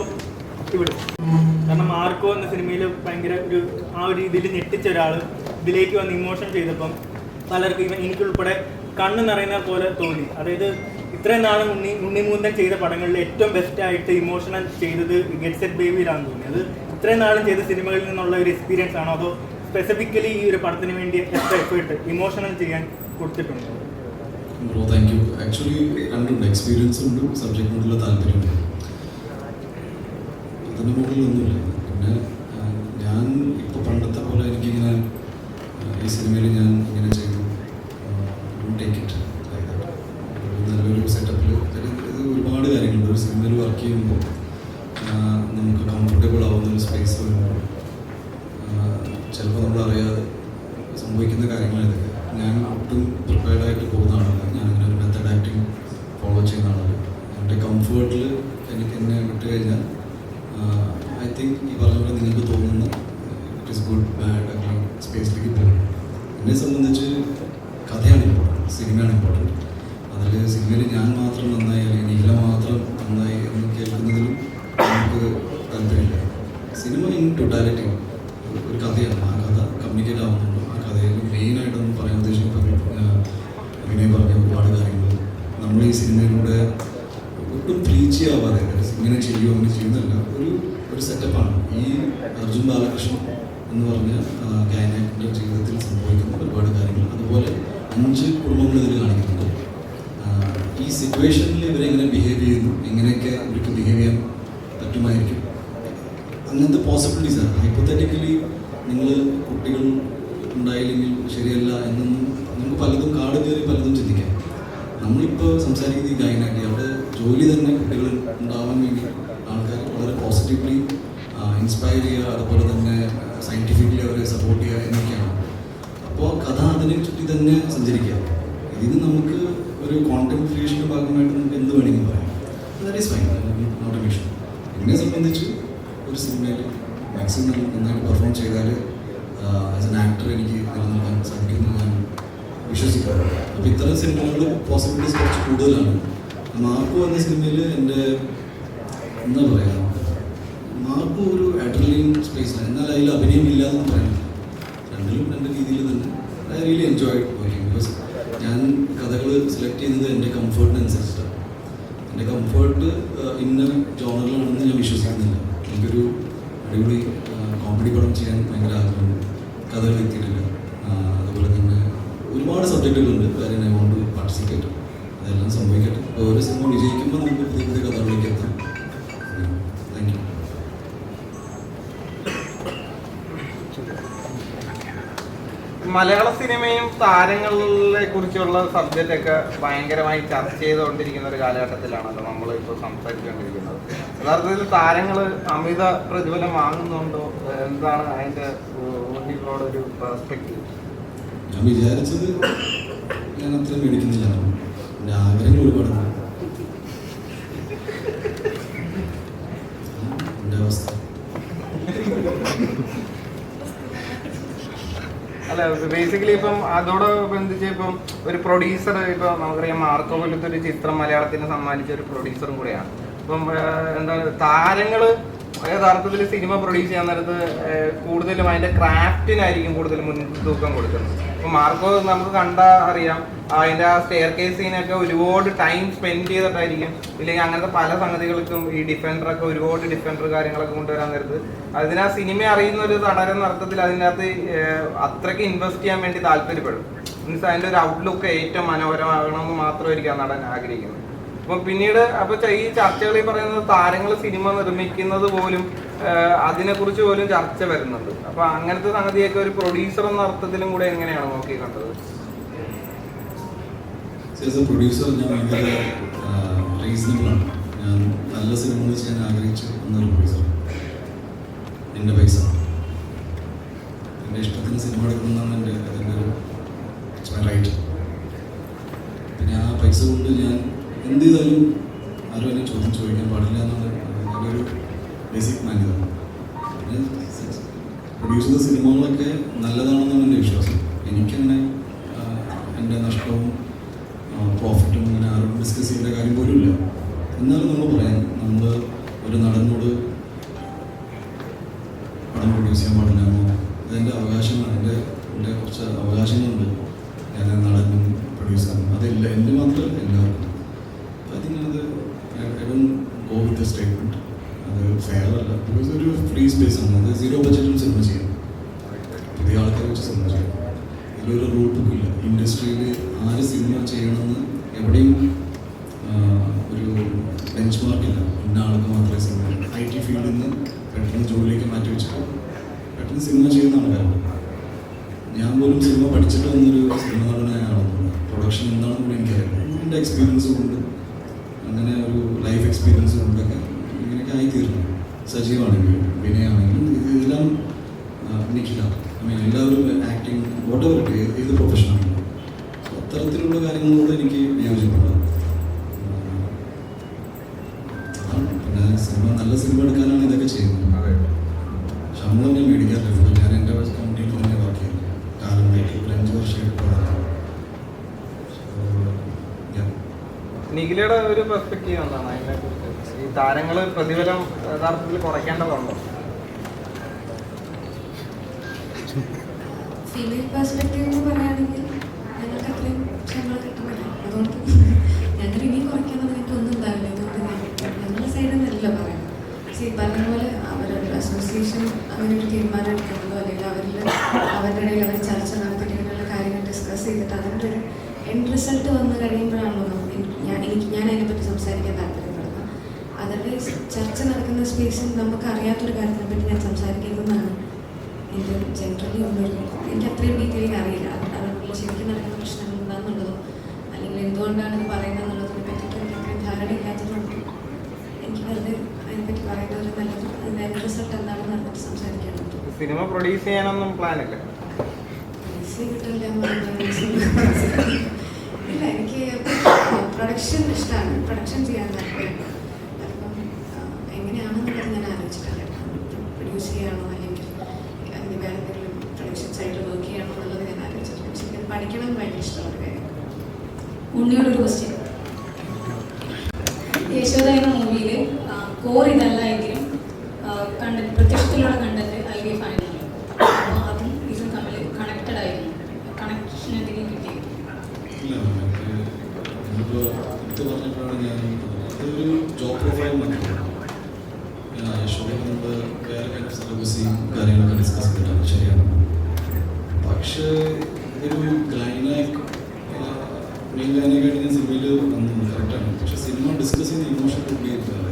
ഇവിടെ കാരണം മാർക്കോ എന്ന സിനിമയിൽ ഭയങ്കര ആ ഒരു രീതിയിൽ ഞെട്ടിച്ച ഒരാൾ ഇതിലേക്ക് വന്ന് ഇമോഷൻ ചെയ്തപ്പം പലർക്കും ഇവൻ എനിക്കുൾപ്പെടെ കണ്ണ് നിറയുന്ന പോലെ തോന്നി. അതായത് ഇത്രയും നാളും ഉണ്ണിമൂന്തൻ ചെയ്ത പടങ്ങളിൽ ഏറ്റവും ബെസ്റ്റായിട്ട് ഇമോഷണൽ ചെയ്തത് ഗെറ്റ് സെറ്റ് ബേബിയിലാണെന്ന് തോന്നി. അത് ഇത്രയും നാളും ചെയ്ത സിനിമകളിൽ നിന്നുള്ള ഒരു എക്സ്പീരിയൻസ് ആണോ അതോ സ്പെസിഫിക്കലി ഈ ഒരു പടത്തിന് വേണ്ടി എത്ര എഫേർട്ട് ഇമോഷണൽ ചെയ്യാൻ കൊടുത്തിട്ടുണ്ടോ? Bro thank you. ആക്ച്വലി രണ്ടുണ്ട്, എക്സ്പീരിയൻസും ഉണ്ട്, സബ്ജക്റ്റിനോടുള്ള താല്പര്യമുണ്ട്. അതിൻ്റെ മുകളിലൊന്നുമില്ല. പിന്നെ ഞാൻ ഇപ്പോൾ പണ്ടത്തെ പോലെ എനിക്കിങ്ങനെ ഈ സിനിമയിൽ ഞാൻ ഇങ്ങനെ ചെയ്തു ടേക്ക് ഇറ്റ് നല്ലൊരു സെറ്റപ്പിൽ ഇത് ഒരുപാട് കാര്യങ്ങളുണ്ട്. ഒരു സിനിമയിൽ വർക്ക് ചെയ്യുമ്പോൾ നമുക്ക് കംഫർട്ടബിൾ ആവുന്ന ഒരു സ്പേസ് വരുമ്പോൾ ചിലപ്പോൾ നമ്മളറിയാതെ സംഭവിക്കുന്ന കാര്യങ്ങളിതൊക്കെ. ഞാൻ ഒട്ടും പ്രിപ്പയർഡായിട്ട് പോകുന്ന ആളല്ല. ഞാനിങ്ങനെ ഒരു മെത്തഡ് ആക്ടിങ് ഫോളോ ചെയ്യുന്ന ആളല്ല. എൻ്റെ കംഫേർട്ടിൽ എനിക്ക് എന്നെ വിട്ട് കഴിഞ്ഞാൽ ഐ തിങ്ക് ഈ പറഞ്ഞ പോലെ നിങ്ങൾക്ക് തോന്നുന്ന ഇറ്റ് ഈസ് ഗുഡ് ബാഡ് അല്ലെങ്കിൽ സ്പേസിലേക്ക് പോകും. എന്നെ സംബന്ധിച്ച് കഥയാണ് ഇമ്പോർട്ടൻറ്റ്, സിനിമയാണ് ഇമ്പോർട്ടൻറ്റ്. അതിൽ സിനിമയിൽ ഞാൻ മാത്രം നന്നായി അല്ലെങ്കിൽ നീല മാത്രം നന്നായി എന്ന് കേൾക്കുന്നതിലും നമുക്ക് താല്പര്യമില്ല. സിനിമ ഇൻ ടോട്ടാലിറ്റി ഒരു കഥയാണ്. ആ കഥ കമ്മ്യൂണിക്കേറ്റ് ആവുന്നുണ്ട്. ആ കഥയിൽ മെയിനായിട്ടൊന്നും പറയാൻ ഉദ്ദേശിക്കുന്നത് വിനയ് പറഞ്ഞ ഒരുപാട് കാര്യങ്ങൾ നമ്മൾ ഈ സിനിമയിലൂടെ ഒട്ടും പ്രീച്ച് ചെയ്യാവാതെ ഇങ്ങനെ ചെയ്യുമോ അങ്ങനെ ചെയ്യുന്നതല്ല, ഒരു സെറ്റപ്പാണ്. ഈ അർജുൻ ബാലകൃഷ്ണൻ എന്ന് പറഞ്ഞ ഗായകൻ്റെ ജീവിതത്തിൽ സംഭവിക്കുന്ന ഒരുപാട് കാര്യങ്ങൾ, അതുപോലെ 5 കുടുംബങ്ങൾ ഇതിൽ കാണിക്കുന്നുണ്ട്. ഈ സിറ്റുവേഷനിൽ ഇവരെങ്ങനെ ബിഹേവ് ചെയ്യുന്നു, എങ്ങനെയൊക്കെ ഇവർക്ക് ബിഹേവ് ചെയ്യാൻ പറ്റുമായിരിക്കും, അങ്ങനത്തെ പോസിബിലിറ്റീസാണ്. ഹൈപ്പോത്തറ്റിക്കലി നിങ്ങൾ കുട്ടികൾ ഉണ്ടായില്ലെങ്കിൽ ശരിയല്ല എന്നൊന്നും നമുക്ക് പലതും കാട് കയറി പലതും ചിന്തിക്കാം. നമ്മളിപ്പോൾ സംസാരിക്കുന്ന ഈ ഗായനാക്കി അവിടെ ജോലി തന്നെ കുട്ടികൾ ഉണ്ടാവാൻ വേണ്ടി ആൾക്കാർ വളരെ പോസിറ്റീവ്ലി ഇൻസ്പയർ ചെയ്യുക, അതുപോലെ തന്നെ സയൻറ്റിഫിക്കലി അവരെ സപ്പോർട്ട് ചെയ്യുക എന്നൊക്കെയാണ്. അപ്പോൾ കഥ അതിനെ ചുറ്റി തന്നെ സഞ്ചരിക്കുക. ഇതിന് നമുക്ക് ഒരു കോണ്ടന്റ് ക്രിയേഷൻ്റെ ഭാഗമായിട്ട് നമുക്ക് എന്ത് വേണമെങ്കിലും പറയാം. That is fine, not a issue. എന്നെ സംബന്ധിച്ച് ഒരു സിനിമയിൽ മാക്സിമം നന്നായിട്ട് പെർഫോം ചെയ്താൽ ആസ് എൻ ആക്ടർ എനിക്ക് നിലനിൽക്കാൻ സാധിക്കുമെന്ന് ഞാൻ വിശ്വസിക്കാറുണ്ട്. അപ്പോൾ ഇത്തരം സിനിമകളിൽ പോസിബിലിറ്റീസ് കുറച്ച് കൂടുതലാണ്. മാർക്കോ എന്ന സിനിമയിൽ എൻ്റെ എന്താ പറയുക, മാർക്കോ ഒരു അഡ്രിനലിൻ സ്പേസിലാണ്, എന്നാൽ അതിൽ അഭിനയം ഇല്ലാതെന്ന് പറയുന്നത്. രണ്ടിലും രണ്ട് രീതിയിൽ തന്നെ I really enjoy working. Because ഞാൻ കഥകൾ സെലക്ട് ചെയ്യുന്നത് എൻ്റെ കംഫർട്ടിനനുസരിച്ചിട്ടാണ്. എൻ്റെ കംഫർട്ട് ഇന്ന ജോണറിലാണെന്ന് ഞാൻ വിശ്വസിക്കുന്നില്ല. എനിക്കൊരു അടിപൊളി കോമഡി പടം ചെയ്യാൻ ഭയങ്കര ആഗ്രഹമുണ്ട്, കഥകൾ എത്തിയിട്ടില്ല. അതുപോലെ തന്നെ ഒരുപാട് സബ്ജക്റ്റുകളുണ്ട് കാര്യം ഐ വോണ്ട് ടു പാർട്ടിസിപ്പേറ്റ്. അതെല്ലാം സംഭവിക്കട്ടെ. ഓരോ സിനിമ വിജയിക്കുമ്പോൾ നമുക്ക് പുതിയ പുതിയ കഥകളിലേക്ക് എത്താം. Thank you. മലയാള സിനിമയും താരങ്ങളെ കുറിച്ചുള്ള സബ്ജക്റ്റ് ഒക്കെ ഭയങ്കരമായി ചർച്ച ചെയ്തുകൊണ്ടിരിക്കുന്ന ഒരു കാലഘട്ടത്തിലാണല്ലോ നമ്മൾ ഇപ്പോൾ സംസാരിച്ചുകൊണ്ടിരിക്കുന്നത്. യഥാർത്ഥത്തിൽ താരങ്ങൾ അമിത പ്രതിഫലം വാങ്ങുന്നുണ്ടോ? എന്താണ് അതിൻ്റെ ഉണ്ണികളോട് ഒരു പെർസ്പെക്റ്റീവ്? ഞാൻ വിചാരിച്ചത് ഞാൻ അത്ര മേടിക്കുന്നില്ല. എൻ്റെ ആഗ്രഹങ്ങൾ ഒരുപാടുണ്ട്. എൻ്റെ അവസ്ഥ അല്ല, ബേസിക്കലി ഇപ്പം അതോട് ബന്ധിച്ച് ഇപ്പം ഒരു പ്രൊഡ്യൂസർ, ഇപ്പം നമുക്കറിയാം മാർക്കോ പോലത്തെ ഒരു ചിത്രം മലയാളത്തിന് സമ്മാനിച്ച ഒരു പ്രൊഡ്യൂസറും കൂടെയാണ്. ഇപ്പം എന്താണ് താരങ്ങൾ യഥാർത്ഥത്തിൽ സിനിമ പ്രൊഡ്യൂസ് ചെയ്യാൻ നേരത്ത് കൂടുതലും അതിൻ്റെ ക്രാഫ്റ്റിനായിരിക്കും കൂടുതൽ മുൻതൂക്കം കൊടുക്കുന്നത്. ഇപ്പം മാർക്കോ നമുക്ക് കണ്ടാൽ അറിയാം, അതിൻ്റെ ആ സ്റ്റെയർ കേസ് സീനൊക്കെ ഒരുപാട് ടൈം സ്പെൻഡ് ചെയ്തിട്ടായിരിക്കും. ഇല്ലെങ്കിൽ അങ്ങനത്തെ പല സംഗതികൾക്കും ഈ ഡിഫൻഡറൊക്കെ ഒരുപാട് ഡിഫൻഡർ കാര്യങ്ങളൊക്കെ കൊണ്ടുവരാൻ നേരത്ത് അതിന് ആ സിനിമ അറിയുന്ന ഒരു നടൻ അർത്ഥത്തിൽ അതിൻ്റെ അകത്ത് അത്രയ്ക്ക് ഇൻവെസ്റ്റ് ചെയ്യാൻ വേണ്ടി താല്പര്യപ്പെടും. മീൻസ് അതിൻ്റെ ഒരു ഔട്ട്ലുക്ക് ഏറ്റവും മനോഹരമാകണമെന്ന് മാത്രമായിരിക്കും ആ നടൻ ആഗ്രഹിക്കുന്നത്. അപ്പം പിന്നീട് അപ്പോൾ ഈ ചർച്ചകളിൽ പറയുന്നത് താരങ്ങൾ സിനിമ നിർമ്മിക്കുന്നത് പോലും അതിനെക്കുറിച്ച് പോലും ചർച്ച വരുന്നുണ്ട്. അപ്പോൾ അങ്ങനത്തെ സംഗതിയൊക്കെ ഒരു പ്രൊഡ്യൂസർ എന്ന അർത്ഥത്തിലും കൂടെ എങ്ങനെയാണ് നോക്കി കണ്ടത്? പ്രൊഡ്യൂസർ ഞാൻ ഭയങ്കര റീസണബിളാണ്. ഞാൻ നല്ല സിനിമകൾ ചെയ്യാൻ ആഗ്രഹിച്ചു എന്നൊരു പ്രൊഡ്യൂസർ. എൻ്റെ പൈസ എൻ്റെ ഇഷ്ടത്തിന് സിനിമ എടുക്കുന്നതാണ് എൻ്റെ ഒരു റൈറ്റ്. പിന്നെ ആ പൈസ കൊണ്ട് ഞാൻ എന്ത് ചെയ്താലും ആരും എന്നെ ചോദിക്കാൻ പാടില്ല എന്നുള്ള എൻ്റെ ഒരു ബേസിക് മാന്യത. പിന്നെ പ്രൊഡ്യൂസ് ചെയ്ത സിനിമകളൊക്കെ നല്ലതാണെന്നാണ് എൻ്റെ വിശ്വാസം. എനിക്കങ്ങനെ എൻ്റെ നഷ്ടവും പ്രോഫിറ്റും അങ്ങനെ ആരോടും ഡിസ്കസ് ചെയ്യേണ്ട കാര്യം പോലും ഇല്ല. എന്നാലും നമ്മൾ പറയാം, നമ്മൾ ഒരു നടനോട് പടം പ്രൊഡ്യൂസ് ചെയ്യാൻ പാടില്ലാമോ? ഇതെൻ്റെ അവകാശമാണ്. എൻ്റെ കുറച്ച് അവകാശങ്ങളുണ്ട്. ഞാൻ നടനും പ്രൊഡ്യൂസറും അതില്ല, എൻ്റെ മാത്രമല്ല എല്ലാവർക്കും. അപ്പം അതിനത് I don't go with the statement. അത് ഫെയർ അല്ല. ബിക്കോസ് ഒരു ഫ്രീ സ്പേസ് ആണ്. അത് 0 ബഡ്ജറ്റിലും സിനിമ ചെയ്യാം, പുതിയ ആൾക്കാരെ വെച്ച് സിനിമ ചെയ്യാം. ഇതിലൊരു റൂൾ ബുക്ക് ഇല്ല. ഇൻഡസ്ട്രിയിൽ ആര് സിനിമ ചെയ്യണമെന്ന് എവിടെയും ഒരു ബെഞ്ച് മാർക്കില്ല. ഇന്ന ആൾക്ക് മാത്രമേ സിനിമ. IT ഫീൽഡിൽ നിന്ന് പെട്ടെന്ന് ജോലിയൊക്കെ മാറ്റി വെച്ചിട്ട് പെട്ടെന്ന് സിനിമ ചെയ്യുന്ന ആൾക്കാരുണ്ട്. ഞാൻ പോലും സിനിമ പഠിച്ചിട്ട് വന്നൊരു സിനിമ നടനാണെന്നുള്ളത്. പ്രൊഡക്ഷൻ എന്താണെന്ന് കൂടി എനിക്കറിയാം. എൻ്റെ എക്സ്പീരിയൻസ് കൊണ്ട്, അങ്ങനെ ഒരു ലൈഫ് എക്സ്പീരിയൻസ് കൊണ്ടൊക്കെ ഇങ്ങനെയൊക്കെ ആയിത്തീർന്നു. സജീവമാണെങ്കിലും വിനയാണെങ്കിലും ഇതെല്ലാം എനിക്കില്ല. എല്ലാവരും ആക്ടിങ് വോട്ടെവർ ഏത് പ്രൊഫഷനാണെങ്കിലും അത്തരത്തിലുള്ള കാര്യങ്ങളോട് എനിക്ക് വിയോജിപ്പുണ്ടാകും. അതാണ്. പിന്നെ സിനിമ നല്ല സിനിമ എടുക്കാനാണ് ഇതൊക്കെ ചെയ്യുന്നത്. ശമ്പളം ഞാൻ മേടിക്കാറില്ല. ഞാൻ എൻ്റെ കമ്പനിയിൽ തന്നെ വർക്ക് ചെയ്യുന്നു കാലമായിട്ട്. ഒരു 5 വർഷമായിട്ട് പോകാം. നിഖിലയുടെ ഒരു പെർസ്പെക്റ്റീവ് എന്താണ് അതിനെക്കുറിച്ച്? ഈ താരങ്ങൾ പ്രതിഫലം യഥാർത്ഥത്തിൽ കുറയ്ക്കേണ്ടതുണ്ടോ? ഫീമെയിൽ പെർസ്പെക്റ്റീവ് എന്ന് പറയുകയാണെങ്കിൽ ഞങ്ങൾക്ക് അത്രയും ശമ്പളം കിട്ടുന്നില്ല. അതുകൊണ്ട് ഞങ്ങൾ ഇനി കുറയ്ക്കുന്നത് നിങ്ങൾക്ക് ഒന്നും ഉണ്ടാവില്ല. അതുകൊണ്ട് ഞങ്ങളുടെ സൈഡിൽ നിന്നല്ല പറയുന്നത്. പക്ഷേ ഈ പറഞ്ഞ പോലെ അവരൊരു അസോസിയേഷൻ അങ്ങനെ ഒരു തീരുമാനം എടുക്കുന്നതോ അല്ലെങ്കിൽ അവരുടെ ഇടയിൽ അവർ ചർച്ച നടത്തിയിട്ട് ഇങ്ങനെയുള്ള കാര്യങ്ങൾ ഡിസ്കസ് ചെയ്തിട്ട് അതിൻ്റെ ഒരു എൻഡ് റിസൾട്ട് വന്നു കഴിയുമ്പോഴാണല്ലോ ഞാൻ അതിനെപ്പറ്റി സംസാരിക്കാൻ താല്പര്യപ്പെടുന്നത്. അവരുടെ ചർച്ച നടക്കുന്ന സ്പേസിൽ നമുക്ക് അറിയാത്തൊരു കാര്യത്തിനെ പറ്റി ഞാൻ സംസാരിക്കുന്നതെന്നാണ് എൻ്റെ ജനറലി ഉള്ളൊരു. എനിക്ക് അത്രയും ഡീറ്റെയിലിംഗ് അറിയില്ല. അതുകൊണ്ടുള്ള ശരിക്കും നടക്കുന്ന പ്രശ്നങ്ങൾ എന്താണെന്നുള്ളതോ അല്ലെങ്കിൽ എന്തുകൊണ്ടാണ് ഇത് പറയുന്നത് എന്നുള്ളതിനെ പറ്റിയിട്ട് എനിക്ക് അത്രയും ധാരണയില്ലാത്തതുകൊണ്ട് എനിക്ക് വെറുതെ അതിനെപ്പറ്റി പറയുന്നത് ഒരു നല്ലത് അതിൻ്റെ റിസൾട്ട് എന്താണെന്ന് പറഞ്ഞിട്ട് സംസാരിക്കാൻ പറ്റും. സിനിമ പ്രൊഡ്യൂസ് ചെയ്യാനൊന്നും പ്ലാനില്ല? കിട്ടില്ല. ഇല്ല, എനിക്ക് പ്രൊഡക്ഷൻ ഇഷ്ടമാണ്. പ്രൊഡക്ഷൻ ചെയ്യാൻ താല്പര്യമുണ്ട്. അപ്പം എങ്ങനെയാണെന്നുള്ളത് ഞാൻ ആലോചിച്ചിട്ടില്ല. പ്രൊഡ്യൂസ് ചെയ്യണോ അല്ലെങ്കിൽ അതിൻ്റെ വേറെ എന്തെങ്കിലും പ്രൊഡക്ഷൻ സൈഡിൽ വർക്ക് ചെയ്യണോ എന്നുള്ളത് ഞാൻ ആലോചിച്ചിട്ടുണ്ട്. പക്ഷേ പഠിക്കണം എന്ന് ഭയങ്കര ഇഷ്ടമുള്ള കാര്യം. ഉണ്ണിയോടൊരു ക്വസ്റ്റ്യൻ. യശോദ എന്ന മൂവിയിൽ കോർ ഇതല്ല എങ്കിലും കണ്ടന്റ് പ്രത്യക്ഷത്തിലുള്ള കണ്ടന്റ് അല്ലെങ്കിൽ ഫൈനൽ, അപ്പോൾ അതും ഇതും തമ്മിൽ കണക്റ്റഡ് ആയിരുന്നു. കണക്ഷൻ എന്തെങ്കിലും കിട്ടി? ഇല്ല, ഇപ്പോൾ ഇത് പറഞ്ഞപ്പോഴാണ് ഞാൻ അതൊരു ജോബ് പ്രൊഫൈൽ മാത്രമാണ്. യശോദ നമ്മൾ വേറെ കൈൻഡ് ഓഫ് സിലബസും കാര്യങ്ങളൊക്കെ ഡിസ്കസ് ചെയ്തിട്ടാണ്, ശരിയാണ്. പക്ഷേ ഒരു ഗൈനാക്ക് മെയിൻ ഗൈനാക്കായിട്ട് ഞാൻ സിനിമയിൽ വന്നത് കറക്റ്റാണ്. പക്ഷേ സിനിമ ഡിസ്കസ് ചെയ്യുന്ന ഇമോഷൻ ഉപയോഗിക്കാറ്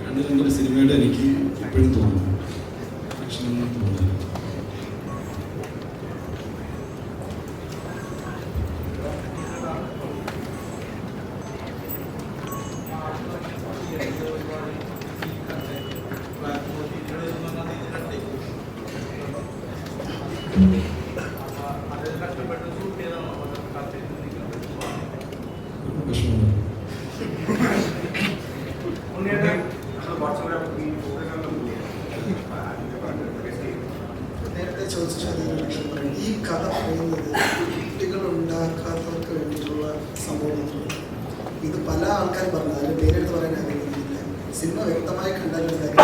രണ്ടൊരു സിനിമയുടെ എനിക്ക് ഇപ്പോഴും തോന്നുന്നു ആക്ഷനൊന്നും തോന്നുന്നില്ല. നേരത്തെ ചോദിച്ച ചോദ്യം ഈ കഥ പറയുന്നത് കുട്ടികൾ ഉണ്ടാക്കാത്തവർക്ക് വേണ്ടിയിട്ടുള്ള സംഭവമാണ്. ഇത് പല ആൾക്കാരും പറഞ്ഞത്, അതിന് പേരെടുത്ത് പറയാൻ ആഗ്രഹിക്കുന്നില്ല. സിനിമ വ്യക്തമായി കണ്ടാലൊരു കാര്യം,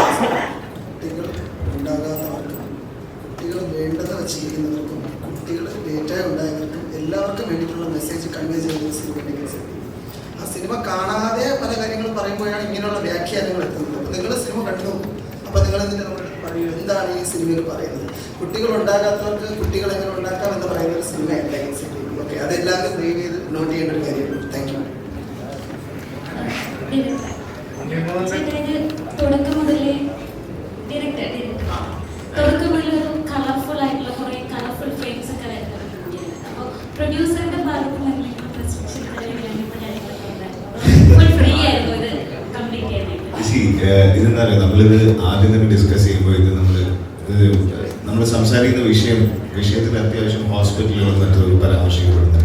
കുട്ടികൾ ഉണ്ടാകാത്തവർക്കും കുട്ടികൾ വേണ്ടത് വച്ചിരിക്കുന്നവർക്കും കുട്ടികൾ ലേറ്റായി ഉണ്ടായവർക്കും എല്ലാവർക്കും വേണ്ടിയിട്ടുള്ള മെസ്സേജ് കൺവേ ചെയ്യുന്നത് സിനിമയുടെ കേസിൽ. ആ സിനിമ കാണാതെ പല കാര്യങ്ങളും പറയുമ്പോഴാണ് ഇങ്ങനെയുള്ള വ്യാഖ്യാനങ്ങൾ എത്തുന്നത്. അപ്പോൾ നിങ്ങൾ സിനിമ കണ്ടു, അപ്പോൾ നിങ്ങൾ എന്തിനാ പറയൂ എന്താണ് ഈ സിനിമയിൽ പറയുന്നത്? കുട്ടികൾ ഉണ്ടാകാത്തവർക്ക് കുട്ടികൾ എങ്ങനെ ഉണ്ടാക്കാം എന്ന് പറയുന്ന ഒരു സിനിമയല്ല ഈ സിനിമ. ഓക്കെ, അതെല്ലാവരും ദയവ് ചെയ്ത് നോട്ട് ചെയ്യേണ്ട ഒരു കാര്യമാണ്. Thank you. തുടക്കം മുതലേ തുടക്കം മുതൽ ഒരു കളർഫുൾ ആയിട്ടുള്ള കുറേ കളർഫുൾ ഫ്രെയിംസ് ഒക്കെ വരുന്നത്. അപ്പോൾ പ്രൊഡ്യൂസറുടെ ഭാഗത്ത് നിന്ന് റെസ്ട്രിക്ഷൻ ഫ്രീ ആയിരുന്നു ഇത് കംപ്ലീറ്റ് ചെയ്യാനായിട്ട്? ഇതെന്താ പറയുക, നമ്മളിത് ആദ്യം തന്നെ ഡിസ്കസ് ചെയ്യുമ്പോൾ ഇത് നമ്മൾ സംസാരിക്കുന്ന വിഷയത്തിൽ അത്യാവശ്യം ഹോസ്പിറ്റലുകൾ മറ്റൊരു പരാമർശിക്കപ്പെടുന്നുണ്ട്.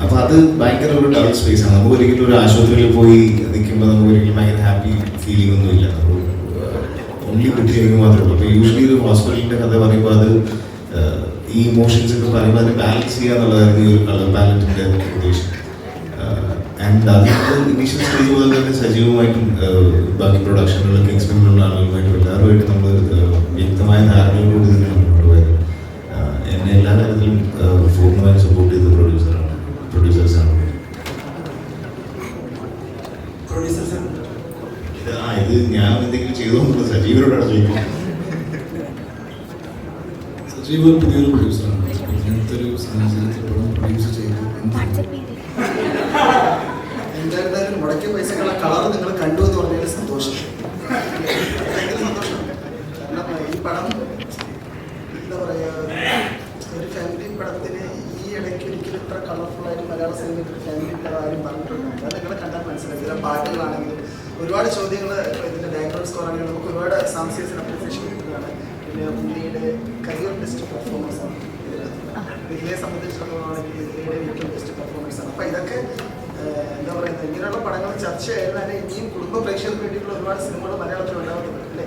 അപ്പോൾ അത് ഭയങ്കര ഒരു ഡബിൾ സ്പേസ് ആണ്. നമുക്ക് ഒരിക്കലും ഒരു ആശുപത്രിയിൽ പോയി നിൽക്കുമ്പോൾ നമുക്ക് ഒരിക്കലും ഭയങ്കര ഹാപ്പി ഫീലിംഗ് ഒന്നുമില്ല. നമ്മൾ ഓൺലി കുട്ടികൾക്ക് മാത്രമേ ഉള്ളൂ. അപ്പോൾ യൂഷ്വലി ഒരു ഹോസ്പിറ്റലിൻ്റെ കഥ പറയുമ്പോൾ അത് ഈ ഇമോഷൻസ് ഒക്കെ പറയുമ്പോൾ അതിനെ ബാലൻസ് ചെയ്യുക എന്നുള്ളതായിരുന്നു ഈ ഒരു കളർ പാലറ്റിൻ്റെ ഉദ്ദേശം. ആൻഡ് അതിൻ്റെ ഇനീഷ്യൽ സ്റ്റേജ് മുതൽ തന്നെ സജീവമായിട്ടും ബാക്കി പ്രൊഡക്ഷനിലുള്ള കിങ്സ്മെന്റിലുള്ള ആളുകളുമായിട്ടും എല്ലാവരുമായിട്ട് നമ്മൾ വ്യക്തമായ ധാരണയോടുകൂടി തന്നെയാണ് മുന്നോട്ട് പോയത്. എന്നെ എല്ലാ കാര്യത്തിലും പൂർണ്ണമായും സപ്പോർട്ട് ചെയ്ത പ്രൊഡ്യൂസേഴ്സാണ്. ഇത് ഞാൻ എന്തെങ്കിലും ചെയ്തോന്നുള്ളത് സജീവരോടാണ് ചോദിക്കുന്നത്. സജീവ് പുതിയൊരു പ്രൊഡ്യൂസറാണ്. ഇങ്ങനത്തെ ഒരു സാഹചര്യത്തിൽ പടം പ്രൊഡ്യൂസ് ചെയ്തു. എന്തായിരുന്നാലും മുടക്കിയ പൈസക്കുള്ള കളർ നിങ്ങൾ കണ്ടു എന്ന് പറഞ്ഞാൽ സന്തോഷം, ഭയങ്കര സന്തോഷം. കാരണം ഈ പടം എന്താ പറയുക, ഒരു ഫാമിലി പടത്തിന് ഈ ഇടയ്ക്ക് ഒരിക്കലും ഇത്ര കളർഫുള്ളായിട്ട് മലയാള സിനിമയിൽ ഒരു ഫാമിലി പടം ആരും പറഞ്ഞിട്ടുണ്ട്. അത് നിങ്ങൾ കണ്ടാൽ മനസ്സിലായി. ഇതിലെ പാട്ടുകളാണെങ്കിലും ഒരുപാട് ചോദ്യങ്ങൾ, ഇതിൻ്റെ ബാക്ക്ഗ്രൗണ്ട് സ്കോർ ആണെങ്കിലും നമുക്ക് ഒരുപാട് സാംസ്കാരിക അപ്രീസിയേഷൻ കിട്ടുന്നതാണ്. പിന്നെ ഉണ്ണിയുടെ കരിയർ ബെസ്റ്റ് പെർഫോമൻസ് ആണ് ഇതിലെ സംബന്ധിച്ചിടത്തോളാണെങ്കിൽ ഇതിലെ ഏറ്റവും ബെസ്റ്റ് പെർഫോമൻസ് ആണ്. അപ്പോൾ ഇതൊക്കെ എന്താ പറയുന്നത്, ഇങ്ങനെയുള്ള പടങ്ങൾ ചർച്ച ചെയ്താൽ ഇനിയും കുടുംബ പ്രേക്ഷകർക്ക് വേണ്ടിയിട്ടുള്ള ഒരുപാട് സിനിമകൾ മലയാളത്തിൽ ഉണ്ടാകുന്നുണ്ട് അല്ലേ.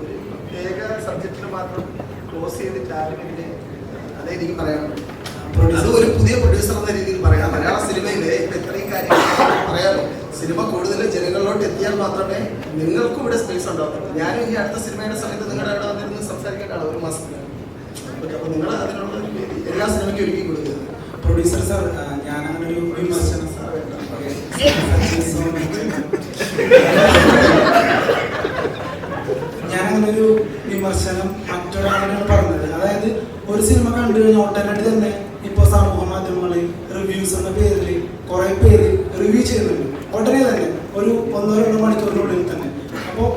ഒരു പ്രത്യേക സബ്ജക്റ്റിൽ മാത്രം ക്ലോസ് ചെയ്തിട്ട് ആരും ഇതിന് അതേ എനിക്ക് പറയാനുള്ളൂ. അത് ഒരു പുതിയ പ്രൊഡ്യൂസർ എന്ന രീതിയിൽ പറയാം. മലയാള സിനിമയിലെ ഇപ്പം ഇത്രയും കാര്യങ്ങൾ പറയാമല്ലോ. സിനിമ കൂടുതൽ ജനങ്ങളിലോട്ട് എത്തിയാൽ മാത്രമേ നിങ്ങൾക്കും ഇവിടെ സ്പേസ് ഉണ്ടാവുള്ളൂ. ഞാനും ഈ അടുത്ത സിനിമയുടെ സമയത്ത് നിങ്ങളുടെ അവിടെ വന്നിരുന്ന് സംസാരിക്കേണ്ടതാണ് ഒരു മാസത്തിൽ. അപ്പോൾ നിങ്ങൾ അതിനുള്ള എല്ലാ സിനിമയ്ക്കും ഒരുക്കി കൊടുക്കുക. പ്രൊഡ്യൂസർ സാർ, ഞാൻ അങ്ങനെ ഒരു വിമർശനം ഞാനങ്ങനൊരു വിമർശനം മറ്റൊരാളാണ് പറഞ്ഞത്. അതായത് ഒരു സിനിമ കണ്ടു കഴിഞ്ഞാൽ ഒട്ടനവധി തന്നെ ഇപ്പോൾ സമൂഹ മാധ്യമങ്ങളിൽ റിവ്യൂസ് എന്ന പേരിൽ കുറേ പേര് റിവ്യൂ ചെയ്യുന്നുണ്ട്. ഉടനെ തന്നെ ഒരു 1-2 മണിക്കൂറിനുള്ളിൽ തന്നെ. അപ്പോൾ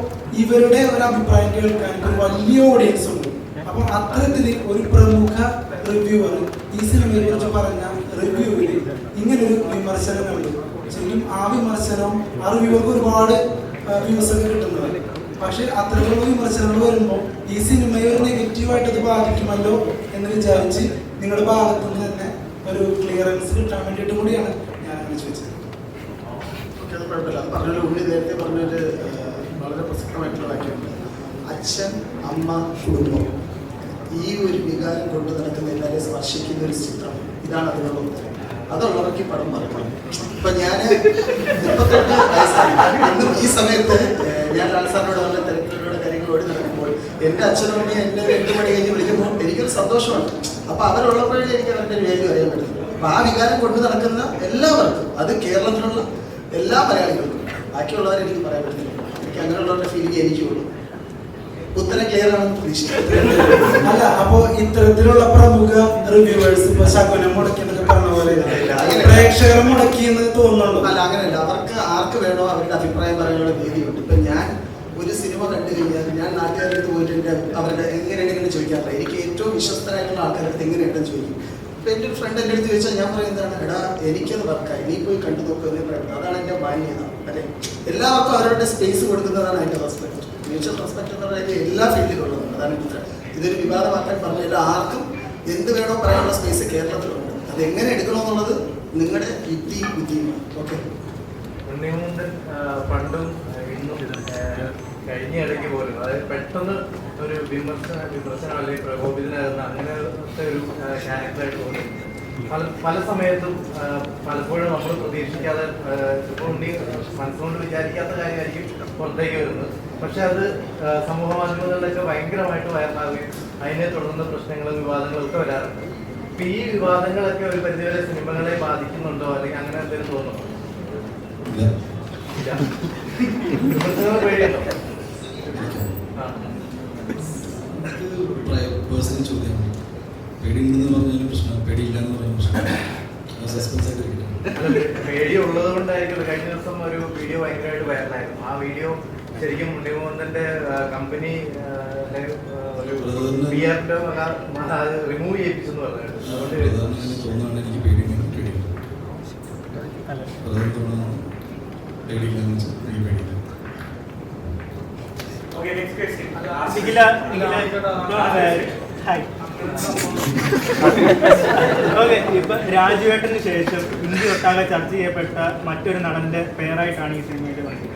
ഇവരുടെ ഒരു അഭിപ്രായം കേൾക്കാൻ ഒരു വലിയ ഓഡിയൻസ് ഉണ്ട്. അപ്പോൾ അത്തരത്തിൽ ഒരു പ്രമുഖ റിവ്യൂവർ ഈ സിനിമയെ കുറിച്ച് പറഞ്ഞ റിവ്യൂവിൽ ഇങ്ങനൊരു വിമർശനമുണ്ട്. ശരിക്കും ആ വിമർശനം ആ റിവ്യൂവർക്ക് ഒരുപാട് വ്യൂസ് ഒക്കെ കിട്ടുന്നതാണ്. പക്ഷെ അത്തരത്തിലുള്ള വിമർശനങ്ങൾ വരുമ്പോൾ ഈ സിനിമയെ ഒരു നെഗറ്റീവായിട്ട് അത് ബാധിക്കുമല്ലോ എന്ന് വിചാരിച്ച് നിങ്ങളുടെ ഭാഗത്തു നിന്ന് തന്നെ ഒരു ക്ലിയറൻസ് കിട്ടാൻ വേണ്ടിയിട്ട് കൂടിയാണ് ഞാൻ അങ്ങനെ ചോദിച്ചത്. ഓക്കെ, അത് കുഴപ്പമില്ല. അത് പറഞ്ഞൊരു ഉണ്ണി നേരത്തെ പറഞ്ഞൊരു വളരെ പ്രസക്തമായിട്ടുള്ള വാക്യമുണ്ട്. അച്ഛൻ, അമ്മ, കുടുംബം, ഈ ഒരു വികാരം കൊണ്ട് നടക്കുന്ന എല്ലാവരെയും സ്പർശിക്കുന്ന ഒരു ചിത്രം. ഇതാണ് അതിനുള്ള ഉത്തരം. അതുള്ളവർക്ക് ഈ പടം മറക്കണം. ഇപ്പൊ ഞാൻ 38 വയസ്സായി. ഇന്നും ഈ സമയത്ത് ഞാൻ ലാൽ സാറിനോട് നല്ല തിരക്കിലൂടെ കാര്യങ്ങളോട് നടക്കുമ്പോൾ എൻ്റെ അച്ഛനും അമ്മയും എന്നെ 8 മണി കഴിഞ്ഞ് വിളിക്കുമ്പോൾ എനിക്കൊരു സന്തോഷമാണ്. അപ്പൊ അവരുള്ളപ്പോഴേ എനിക്ക് അവരുടെ ഒരു വാല്യൂ അറിയാൻ പറ്റും. അപ്പൊ ആ വികാരം കൊണ്ട് നടക്കുന്ന എല്ലാവർക്കും, അത് കേരളത്തിലുള്ള എല്ലാ മലയാളികൾക്കും, ബാക്കിയുള്ളവരെ എനിക്ക് പറയാൻ പറ്റില്ല. എനിക്ക് അങ്ങനെയുള്ളവരുടെ ഫീലിംഗ് എനിക്കുള്ളൂ. ഉത്തരം ക്ലിയർ ആണെന്ന് പ്രതീക്ഷിക്കുന്നു. അല്ല, അപ്പോ ഇത്തരത്തിലുള്ള പ്രമുഖ റിവ്യൂവേഴ്സ് ഇപ്പൊ ശകുനം മുടക്കിയെന്നൊക്കെ പറഞ്ഞ പോലെ പ്രേക്ഷകർ മുടക്കി എന്ന് തോന്നുന്നുള്ളൂ. അല്ല, അങ്ങനെയല്ല. അവർക്ക് ആർക്ക് വേണോ അവരുടെ അഭിപ്രായം പറയാനുള്ള രീതിയുണ്ട്. ഇപ്പൊ ഞാൻ ഒരു സിനിമ കണ്ടു കഴിഞ്ഞാൽ ഞാൻ നാട്ടുകാരുടെ അടുത്ത് പോയിട്ട് അവരുടെ എങ്ങനെയാണെങ്കിലും ചോദിക്കാറില്ല. എനിക്ക് ഏറ്റവും വിശ്വസ്തരായിട്ടുള്ള ആൾക്കാരുടെ അടുത്ത് എങ്ങനെയുണ്ടെന്ന് ചോദിക്കും. ഇപ്പൊ എൻ്റെ ഒരു ഫ്രണ്ട് എൻ്റെ അടുത്ത് ചോദിച്ചാൽ ഞാൻ പറയുന്നതാണ്, എടാ എനിക്കത് വർക്കായി, നീ പോയി കണ്ടു നോക്കുക. അതാണ് എൻ്റെ മാന്യത. അല്ലെ, എല്ലാവർക്കും അവരുടെ സ്പേസ് കൊടുക്കുന്നതാണ് അതിൻ്റെ റെസ്പെക്ട്. മ്യൂച്വൽ റെസ്പെക്ട് എന്ന് പറയുന്നത് എല്ലാ ഫീൽഡിലുള്ളതാണ്. അതാണ് ഇതൊരു വിവാദമാക്കാൻ പറഞ്ഞില്ല. ആർക്കും എന്ത് വേണോ പറയാനുള്ള സ്പേസ് കേരളത്തിലുണ്ട്. അത് എങ്ങനെ എടുക്കണമെന്നുള്ളത് നിങ്ങളുടെ യുക്തിയും ബുദ്ധിയുമാണ്. ഓക്കെ, ഉണ്ണിമുണ്ടൻ പണ്ടും ഇന്നും കഴിഞ്ഞ ഇടയ്ക്ക് പോലും അതായത് പെട്ടെന്ന് ഒരു വിമർശനം അല്ലെങ്കിൽ പ്രകോപിതനാകുന്ന അങ്ങനത്തെ ഒരു ക്യാരക്ടറായിട്ട് തോന്നി. പല സമയത്തും പലപ്പോഴും നമ്മൾ പ്രതീക്ഷിക്കാതെ ഇപ്പോൾ ഉണ്ണി മനസ്സുകൊണ്ട് വിചാരിക്കാത്ത കാര്യമായിരിക്കും പുറത്തേക്ക് വരുന്നത്. പക്ഷെ അത് സമൂഹ മാധ്യമങ്ങളിലൊക്കെ ഭയങ്കരമായിട്ട് വൈറലാവുകയും അതിനെ തുടർന്ന് പ്രശ്നങ്ങളും വിവാദങ്ങളും ഒക്കെ വരാറുണ്ട്. അപ്പൊ ഈ വിവാദങ്ങളൊക്കെ ഒരു പരിധിവരെ സിനിമകളെ ബാധിക്കുന്നുണ്ടോ, അല്ലെങ്കിൽ അങ്ങനെ എന്തെങ്കിലും തോന്നുന്നുണ്ടോ? വിമർശനങ്ങൾ പേടിയുണ്ടോ? പേഴ്സണൽ ചോദ്യം. പേടിയുണ്ടെന്ന് പറഞ്ഞാലും പ്രശ്നം, പേടിയില്ല എന്ന് പറഞ്ഞാലും പ്രശ്നം. സസ്പെൻസ് ആയിട്ട് പേടി ഉള്ളത് കൊണ്ടായിരിക്കും. കഴിഞ്ഞ ദിവസം ഒരു വീഡിയോ ഭയങ്കരമായിട്ട് വൈറലായിരുന്നു. ആ വീഡിയോ ശരിക്കും ഉണ്ണിമുകുന്ദന്റെ കമ്പനി റിമൂവ് ചെയ്യിപ്പിച്ചെന്ന് പറഞ്ഞു. തോന്നുകയാണ് എനിക്ക് പേടിയില്ല, പേടിയില്ല എന്ന് വെച്ചാൽ എനിക്ക് പേടിയില്ല. Okay, next question. Hi. Okay, ഇപ്പൊ രാജുവേട്ടന് ശേഷം ഇന്ത്യ ഒട്ടാകെ ചർച്ച ചെയ്യപ്പെട്ട മറ്റൊരു നടന്റെ പേരായിട്ടാണ് ഈ സിനിമയിൽ വന്നത്.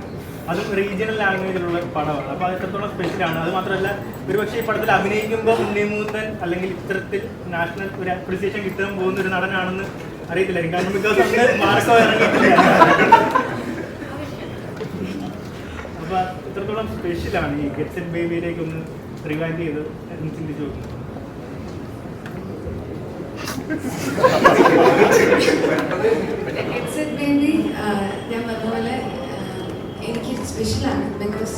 അതും റീജിയണൽ ലാംഗ്വേജിലുള്ള പടമാണ്. അപ്പോൾ അത് എത്രത്തോളം സ്പെഷ്യലാണ്. അത് മാത്രമല്ല, ഒരുപക്ഷെ ഈ പടത്തിൽ അഭിനയിക്കുമ്പോൾ ഉണ്ണിമുകുന്ദൻ അല്ലെങ്കിൽ ഇത്തരത്തിൽ നാഷണൽ ഒരു അപ്രിസിയേഷൻ കിട്ടാൻ പോകുന്ന ഒരു നടനാണെന്ന് അറിയത്തില്ലായിരിക്കും. കാരണം ബിക്കോസ് അന്ന് മാർക്കോ ഇറങ്ങിയിട്ടില്ല. അപ്പോൾ എത്രത്തോളം സ്പെഷ്യലാണ് ഈ ഗെറ്റ്സ് ഇറ്റ് ബേബിയിലേക്ക് ഒന്ന് റിവൈൻഡ് ചെയ്ത് എന്ന് ചിന്തിച്ചു നോക്കുന്നത്. ഗെറ്റ്സ് ഇറ്റ് ബേബി ഞാൻ പറഞ്ഞ എനിക്ക് സ്പെഷ്യലാണ്. ബിക്കോസ്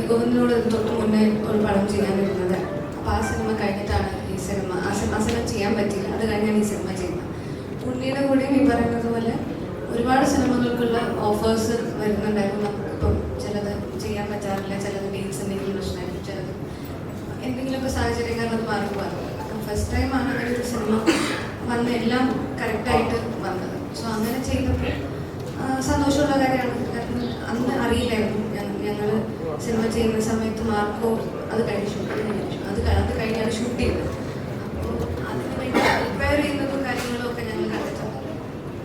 ഗോവിന്ദനോട് തൊട്ട് മുന്നേ ഒരു പടം ചെയ്യാനിരുന്നത്. അപ്പോൾ ആ സിനിമ കഴിഞ്ഞിട്ടാണ് ഈ സിനിമ ആ സിനിമ ചെയ്യാൻ പറ്റിയില്ല. അത് കഴിഞ്ഞാണ് ഈ സിനിമ ചെയ്യുന്നത്. ഉണ്ണിയുടെ കൂടെയും ഈ പറയുന്നത് പോലെ ഒരുപാട് സിനിമകൾക്കുള്ള ഓഫേഴ്സ് വരുന്നുണ്ടായിരുന്നു. നമുക്കിപ്പം ചിലത് ചെയ്യാൻ പറ്റാറില്ല, ചിലത് ഡേറ്റ്സ് എന്തെങ്കിലും പ്രശ്നമായിരിക്കും, ചിലത് എന്തെങ്കിലുമൊക്കെ സാഹചര്യം കാരണം അത് മാറിപ്പോകാറുണ്ട്. ഫസ്റ്റ് ടൈമാണ് അങ്ങനെ ഒരു സിനിമ വന്ന് എല്ലാം കറക്റ്റായിട്ട് വന്നത്. സോ അങ്ങനെ ചെയ്തപ്പോൾ സന്തോഷമുള്ള കാര്യമാണ്. കാരണം അന്ന് അറിയില്ലായിരുന്നു. ഞങ്ങൾ സിനിമ ചെയ്യുന്ന സമയത്ത് മാർക്കോ അത് കഴിഞ്ഞ് ഷൂട്ട് ചെയ്തു. അത് കഴിഞ്ഞാണ് ഷൂട്ട് ചെയ്തത്. അപ്പോൾ അതിന് വേണ്ടി പ്രിപ്പയർ ചെയ്യുന്നതും കാര്യങ്ങളും ഒക്കെ ഞങ്ങൾ കണ്ടിട്ടുണ്ട്.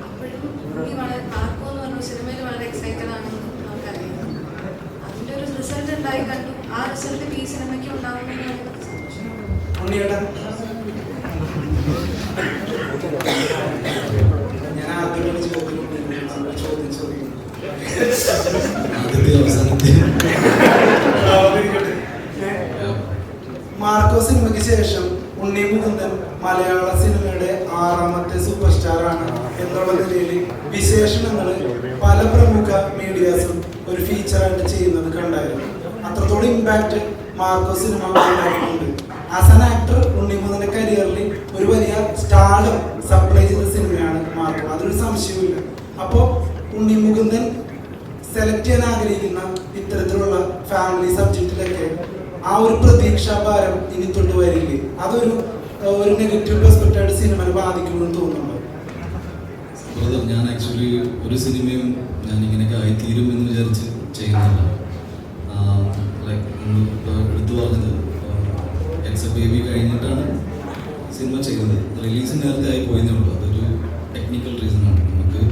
അപ്പോഴും ഉണ്ണി മാർക്കോ എന്ന് പറഞ്ഞ സിനിമയിൽ വളരെ എക്സൈറ്റഡ് ആണെന്ന് നമുക്കറിയാം. അതിൻ്റെ ഒരു റിസൾട്ട് ഉണ്ടായി കണ്ടു. ആ റിസൾട്ട് ഈ സിനിമയ്ക്ക് ഉണ്ടാവുന്നതിന് സന്തോഷം. ഞാൻ ആദ്യമായിട്ട് ചോദ്യം മാർക്കോ സിനിമയ്ക്ക് ശേഷം ഉണ്ണിമുകുന്ദൻ മലയാള സിനിമയുടെ 6ാമത്തെ സൂപ്പർ സ്റ്റാർ ആണ് എന്നുള്ള നിലയിൽ വിശേഷണങ്ങൾ പല പ്രമുഖ മീഡിയാസും ഒരു ഫീച്ചറായിട്ട് ചെയ്യുന്നത് കണ്ടായിരുന്നു. അത്രത്തോളം ഇമ്പാക്ട് മാർക്കോ സിനിമ ഉണ്ടായിട്ടുണ്ട്. ആസ് ആൻ ആക്ടർ ഉണ്ണിമുകുന്ദന്റെ കരിയറിൽ ഒരു വലിയ സ്റ്റാർഡം സപ്ലൈ ചെയ്ത സിനിമയാണ് മാർക്കോ, അതൊരു സംശയവുമില്ല. അപ്പോൾ ഉണ്ണിമുകുന്ദൻ സെലക്ട് ചെയ്യാൻ ആഗ്രഹിക്കുന്ന ഇത്തരത്തിലുള്ള ഫാമിലി സബ്ജക്റ്റിലൊക്കെ ആ ഒരു പ്രതീക്ഷാഭാരം ഇനി തൊട്ട് വരില്ലേ? അതൊരു നെഗറ്റീവ് പെർസ്പെക്റ്റീവായിട്ട് സിനിമയെ ബാധിക്കുമെന്ന് തോന്നുന്നുണ്ടോ? ഞാൻ ആക്ച്വലി ഒരു സിനിമയും ഞാൻ ഇങ്ങനെയൊക്കെ ആയിത്തീരും എന്ന് വിചാരിച്ച് ചെയ്യുന്നില്ല. ലൈക്ക് എടുത്തു പറഞ്ഞത് ഗെറ്റ്സ് ഇറ്റ് ബേബി കഴിഞ്ഞിട്ടാണ് സിനിമ ചെയ്യുന്നത്. റിലീസ് നേരത്തെ ആയി പോയെന്നേ ഉള്ളൂ. അതൊരു ടെക്നിക്കൽ റീസണാണ്. നമുക്ക്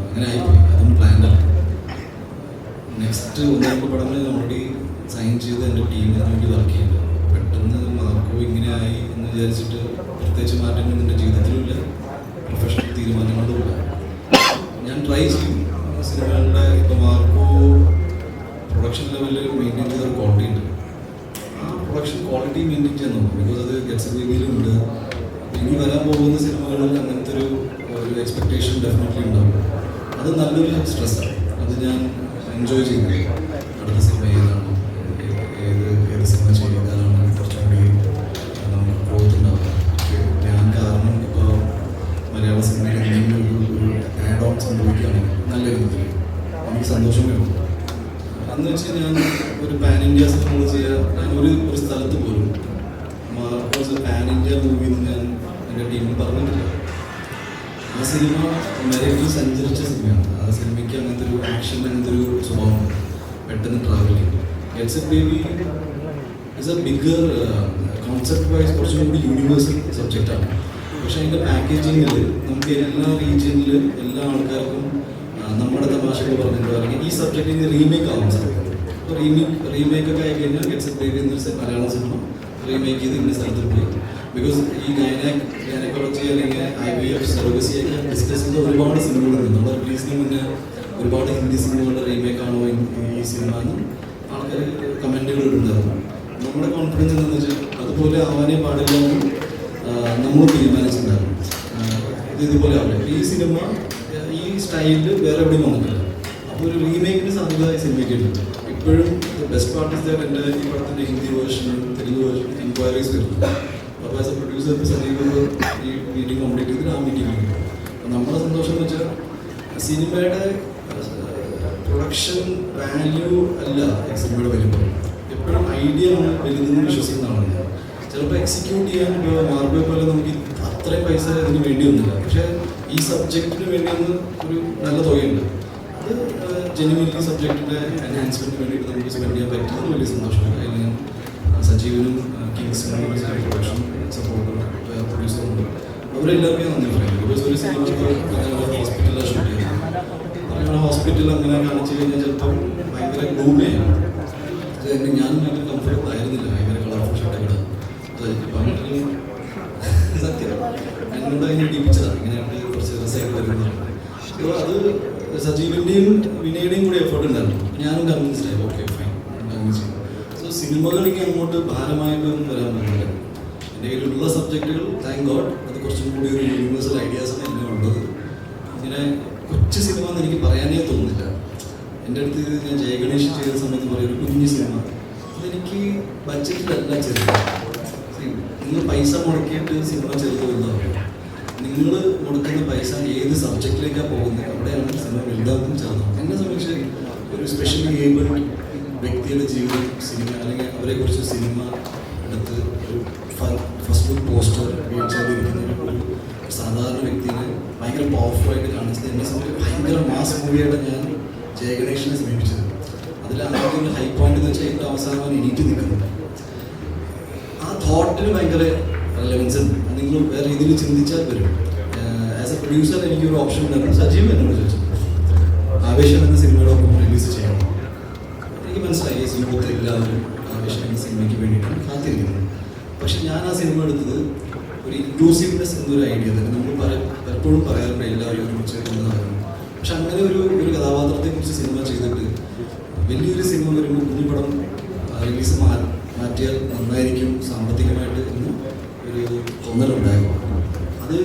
അങ്ങനെ ആയിപ്പോയി. അതും പ്ലാൻഡാണ്. നെക്സ്റ്റ് 1-2 പടങ്ങളിൽ ഓൾറെഡി സൈൻ ചെയ്ത് എൻ്റെ ടീമിന് വേണ്ടി വർക്ക് ചെയ്യുന്നത്. പെട്ടെന്ന് മാർക്കോ ഇങ്ങനെ ആയി എന്ന് വിചാരിച്ചിട്ട് പ്രത്യേകിച്ച് മാറ്റങ്ങൾ എൻ്റെ ജീവിതത്തിലുമില്ല, പ്രൊഫഷണൽ തീരുമാനങ്ങളിലൂടെ ഞാൻ ട്രൈ ചെയ്യും സിനിമകളുടെ ഇപ്പം മാർക്കോ പ്രൊഡക്ഷൻ ലെവലിൽ മെയിൻറ്റെയിൻ ചെയ്ത ഒരു ക്വാളിറ്റി ഉണ്ട്. ആ പ്രൊഡക്ഷൻ ക്വാളിറ്റി മെയിൻറ്റെയിൻ ചെയ്യാൻ നോക്കും. ബിക്കോസ് അത് ഗെറ്റ്സ് രീതിയിലുണ്ട്. ഇനി വരാൻ പോകുന്ന സിനിമകളിൽ അങ്ങനത്തെ ഒരു എക്സ്പെക്ടേഷൻ ഡെഫിനറ്റ്ലി ഉണ്ടാവും. അത് നല്ലൊരു സ്ട്രെസ്സാണ്. അത് ഞാൻ എൻജോയ് ചെയ്യുന്നത്. അടുത്ത സിനിമ ഏതാണ്, ഏത് സിനിമ ചെയ്താലാണ് കുറച്ചും കൂടി ഗ്രോത്ത് ഉണ്ടാവുക. ഞാൻ കാരണം ഇപ്പോൾ മലയാള സിനിമയിൽ എന്തെങ്കിലും ഒരു ആഡ് ഓൺ സംഭവിക്കുകയാണെങ്കിൽ നല്ല രീതിയിൽ എനിക്ക് സന്തോഷമേ ഉള്ളൂ. അന്ന് വെച്ച് ഞാൻ ഒരു പാൻ ഇന്ത്യ സിനിമ ചെയ്യാൻ ഞാൻ ഒരു സ്ഥലത്ത് പോലും മാർക്കോസ് പാൻ ഇന്ത്യ മൂവി എന്ന് ഞാൻ എൻ്റെ ടീമിൽ പറഞ്ഞിട്ടില്ല. ആ സിനിമ മെറിറ്റിൽ സഞ്ചരിച്ച സിനിമയാണ്. ആ സിനിമയ്ക്ക് അങ്ങനത്തെ ഒരു ആക്ഷൻ, അങ്ങനത്തെ ഒരു സ്വഭാവമുണ്ട്. പെട്ടെന്ന് ട്രാവൽ ചെയ്യും. Gets A baby is A bigger concept vice കുറച്ചും കൂടി യൂണിവേഴ്സൽ സബ്ജക്റ്റാണ്. പക്ഷേ അതിൻ്റെ പാക്കേജിങ്ങിൽ നമുക്ക് എല്ലാ റീജിയനിലും എല്ലാ ആൾക്കാർക്കും നമ്മുടെ തമാശകൾ പറഞ്ഞിട്ടോ അല്ലെങ്കിൽ ഈ സബ്ജക്റ്റിന് റീമേക്ക് ആവാൻ സാധിക്കും. അപ്പോൾ റീമേക്കൊക്കെ ആയി കഴിഞ്ഞാൽ ഗെറ്റ്സ് എ ബേബി എന്നൊരു മലയാള സിനിമ റീമേക്ക് ചെയ്ത് ഇന്ന സ്ഥലത്ത് പോയി. ബിക്കോസ് ഈ ഗൈനക്കോളജി അല്ലെങ്കിൽ IVF സർവീസിയൊക്കെ ഡിസ്കസ് ചെയ്ത ഒരുപാട് സിനിമകളുണ്ട്. നമ്മുടെ റിലീസിന് മുന്നേ ഒരുപാട് ഹിന്ദി സിനിമകളുടെ റീമേക്ക് ആണോ ഈ സിനിമ എന്ന് ആൾക്കാർ കമൻറ്റുകൾ ഇടുന്നുണ്ടായിരുന്നു. നമ്മുടെ കോൺഫിഡൻസ് എന്താണെന്ന് വെച്ചാൽ അതുപോലെ ആവാനേ പാടില്ല എന്ന് നമ്മൾ തീരുമാനിച്ചിട്ടുണ്ടായിരുന്നു. ഇതുപോലെ ആവില്ല. ഈ സിനിമ ഈ സ്റ്റൈലിൽ വേറെ എവിടെയും വന്നിട്ടില്ല. അപ്പോൾ ഒരു റീമേക്കിന് സാധ്യത ഈ സിനിമയ്ക്കുണ്ട്. ഇപ്പോഴും ബെസ്റ്റ് പാർട്ട് ഇസ് ദാറ്റ് എൻ്റെ ഈ പടത്തിൻ്റെ Hindi version, Telugu version enquiries വരുന്നു. അപ്പോൾ ആസ് എ പ്രൊഡ്യൂസർക്ക് സജീവ് ഈ മീറ്റിംഗ് കംപ്ലീറ്റ് ചെയ്തിട്ട് ആ മീറ്റിംഗ് ഉണ്ട്. അപ്പോൾ നമ്മുടെ സന്തോഷം എന്ന് വെച്ചാൽ സിനിമയുടെ പ്രൊഡക്ഷൻ വാല്യൂ അല്ല ഈ സിനിമയുടെ വലിപ്പം. എപ്പോഴും ഐഡിയ ആണ് വലുതെന്ന് വിശ്വസിക്കുന്നതാണ് ഞാൻ. ചിലപ്പോൾ എക്സിക്യൂട്ട് ചെയ്യാൻ ഇപ്പോൾ മാർബിൾ പോലെ നമുക്ക് അത്രയും പൈസ ഇതിന് വേണ്ടിയൊന്നുമില്ല. പക്ഷേ ഈ സബ്ജക്റ്റിന് വേണ്ടിയൊന്ന് ഒരു നല്ല തുകയുണ്ട്. അത് ജെന്യുവൻലി സബ്ജക്റ്റിൻ്റെ എൻഹാൻസ്മെൻറ്റിന് വേണ്ടിയിട്ട് നമുക്ക് സ്പെൻഡ് ചെയ്യാൻ പറ്റുന്നത് വലിയ സന്തോഷമാണ്. അതിൽ ഞാൻ സജീവനും കിങ്സിനും പ്രൊഡക്ഷൻ സപ്പോർട്ടും പ്രൊഡ്യൂസറുണ്ട്. അവരെല്ലാവർക്കും ഞാൻ നന്ദി പറയുന്നത്. ബിക്കോസ് ഒരു സിനിമ ഹോസ്പിറ്റലിലാണ് ഷൂട്ട് ചെയ്യുന്നത്. അങ്ങനെ ഹോസ്പിറ്റലിൽ അങ്ങനെ കാണിച്ചു കഴിഞ്ഞാൽ ചിലപ്പം ഭയങ്കര ഗ്ലൂമിയായി. ഞാനും ഭയങ്കര കംഫർട്ടബിൾ ആയിരുന്നില്ല. ഭയങ്കര കളർഫുൾ ഷർട്ടൊക്കെ ഇടാം. അതായത് സത്യം എന്നോട് അതിനെ ഇടിപ്പിച്ചതാണ്. ഇങ്ങനെയായിട്ട് കുറച്ച് രസമായിട്ട് വരുന്നത്. അപ്പോൾ അത് സജീവിൻ്റെയും വിനയുടെയും കൂടി എഫേർട്ട് ഉണ്ടായിരുന്നു. ഞാനും കൺവിൻസ്ഡ് ആയി. ഓക്കെ ഫൈൻ, കൺവിൻസ് ചെയ്തു. സോ സിനിമകളിലേക്ക് അങ്ങോട്ട് ഭാരമായിട്ടൊന്നും വരാൻ പറ്റില്ല. എൻ്റെ കയ്യിലുള്ള സബ്ജക്റ്റുകൾ താങ്ക് ഗോഡ് അത് കുറച്ചും കൂടി ഒരു യൂണിവേഴ്സൽ ഐഡിയാസാണ് എന്നെ ഉള്ളത്. ഇങ്ങനെ കൊച്ചു സിനിമ എന്ന് എനിക്ക് പറയാനേ തോന്നുന്നില്ല. എൻ്റെ അടുത്ത് ഞാൻ ജയഗണേഷ് ചെയ്ത സമയത്ത് പറയും ഒരു കുഞ്ഞു സിനിമ. അതെനിക്ക് ബഡ്ജറ്റിലല്ല ചെറുത്. നിങ്ങൾ പൈസ മുടക്കിയിട്ട് സിനിമ ചെറുത് വലുതാവും. നിങ്ങൾ മുടക്കുന്ന പൈസ ഏത് സബ്ജക്റ്റിലേക്കാണ് പോകുന്നത് അവിടെയാണ് സിനിമ വലുതാക്കും ചെറുതാവും. എന്നെ സംബന്ധിച്ച് ഒരു സ്പെഷ്യലി ഏബിൾഡ് വ്യക്തിയുടെ ജീവിതം സിനിമ അല്ലെങ്കിൽ അവരെക്കുറിച്ച് സിനിമ എടുത്ത് ഒരു ഫസ്റ്റ് ലുക്ക് പോസ്റ്റർ വീഴ്ചയിലിരിക്കുന്ന ഒരു സാധാരണ വ്യക്തിനെ ഭയങ്കര പവർഫുള്ളായിട്ട് കാണിച്ചത് എന്നെ സംബന്ധിച്ച് ഭയങ്കര മാസ് മൂവിയായിട്ട് ഞാൻ ജയഗണേഷിനെ സമീപിച്ചത്. അതിൽ ആദ്യം ഹൈ പോയിന്റ് എന്ന് വെച്ചാൽ ഏറ്റവും അവസാനം എണീറ്റ് നിൽക്കുന്നത്. ആ തോട്ടിന് ഭയങ്കര റെലവൻസ് ഉണ്ട്. നിങ്ങൾ വേറെ രീതിയിൽ ചിന്തിച്ചാൽ വരും. ആസ് എ പ്രൊഡ്യൂസർ എനിക്കൊരു ഓപ്ഷൻ ഉണ്ടായിരുന്നു. സജീവ് എന്നോട് ചോദിച്ചു ആവേശം എന്ന സിനിമയോടൊപ്പം റിലീസ് ചെയ്യണം. എനിക്ക് മനസ്സിലായി യൂത്ത് എല്ലാവരും ആവേശം എന്ന സിനിമയ്ക്ക് വേണ്ടിയിട്ടാണ് കാത്തിരിക്കുന്നത്. പക്ഷെ ഞാൻ ആ സിനിമ എടുത്തത് ഒരു ഇൻക്ലൂസീവ്നെസ് എന്നൊരു ഐഡിയ തന്നെ. നമ്മൾ പലപ്പോഴും പറയാറുണ്ട് എല്ലാവരും ഒരുമിച്ച് കൊണ്ടുവന്നു. പക്ഷെ അങ്ങനെ ഒരു കഥാപാത്രത്തെക്കുറിച്ച് സിനിമ ചെയ്തിട്ട് വലിയൊരു സിനിമ വരുമ്പോൾ കുഞ്ഞുപടം റിലീസ് മാറ്റിയാൽ നന്നായിരിക്കും സാമ്പത്തികമായിട്ട് എന്ന് ഒരു തോന്നലുണ്ടായിരുന്നു. അത്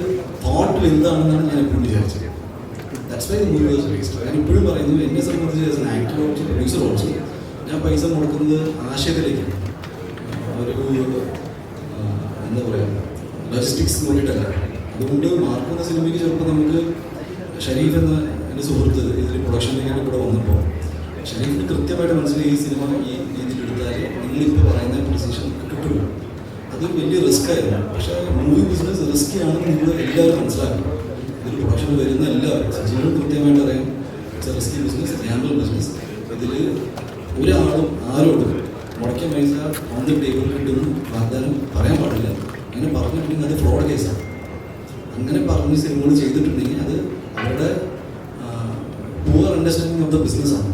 തോട്ട് എന്താണെന്നാണ് ഞാൻ എപ്പോഴും വിചാരിച്ചത്. That's why the movie was released. ഞാൻ ഇപ്പോഴും പറയുന്നത് എന്നെ സംബന്ധിച്ച് as an actor also producer also ഞാൻ പൈസ മുടക്കുന്നത് ആശയത്തിലേക്കാണ്. ഒരു എന്താ പറയുക ലോജിസ്റ്റിക്സ് നോക്കിയിട്ടല്ല. അതുകൊണ്ട് മാർക്കുന്ന സിനിമയ്ക്ക് ചിലപ്പോൾ നമുക്ക് ഷരീഫ് എന്ന എൻ്റെ സുഹൃത്ത് ഇതിൽ പ്രൊഡക്ഷനിലേക്ക് ഇവിടെ വന്നപ്പോൾ ഷരീഫിന് കൃത്യമായിട്ട് മനസ്സിലായി ഈ സിനിമ ഈ രീതിയിൽ എടുത്താൽ നിങ്ങളിപ്പോൾ പറയുന്ന പ്രിസിഷൻ കിട്ടുള്ളൂ. അത് വലിയ റിസ്ക് ആയിരുന്നു. പക്ഷേ മൂവി ബിസിനസ് റിസ്ക്കിയാണെന്ന് നിങ്ങൾ എല്ലാവരും മനസ്സിലാക്കണം. ഇതിൽ പ്രൊഡക്ഷന് വരുന്ന എല്ലാവരും സജീവനും കൃത്യമായിട്ട് അറിയാം. It's A risky business, Gamble business. ഇതിൽ ഒരാളും ആരോടും മുടക്കിയ പൈസ ഓൺ ദി ടേബിൾ കിട്ടുമെന്ന് വാഗ്ദാനം പറയാൻ പാടില്ല. അങ്ങനെ പറഞ്ഞിട്ടുണ്ടെങ്കിൽ അത് ഫ്രോഡ് കേസാണ്. അങ്ങനെ പറഞ്ഞ് സിനിമകൾ ചെയ്തിട്ടുണ്ടെങ്കിൽ അത് അവരുടെ പൂവർ അണ്ടർസ്റ്റാൻഡിങ് ഓഫ് ദ ബിസിനസ്സാണ്.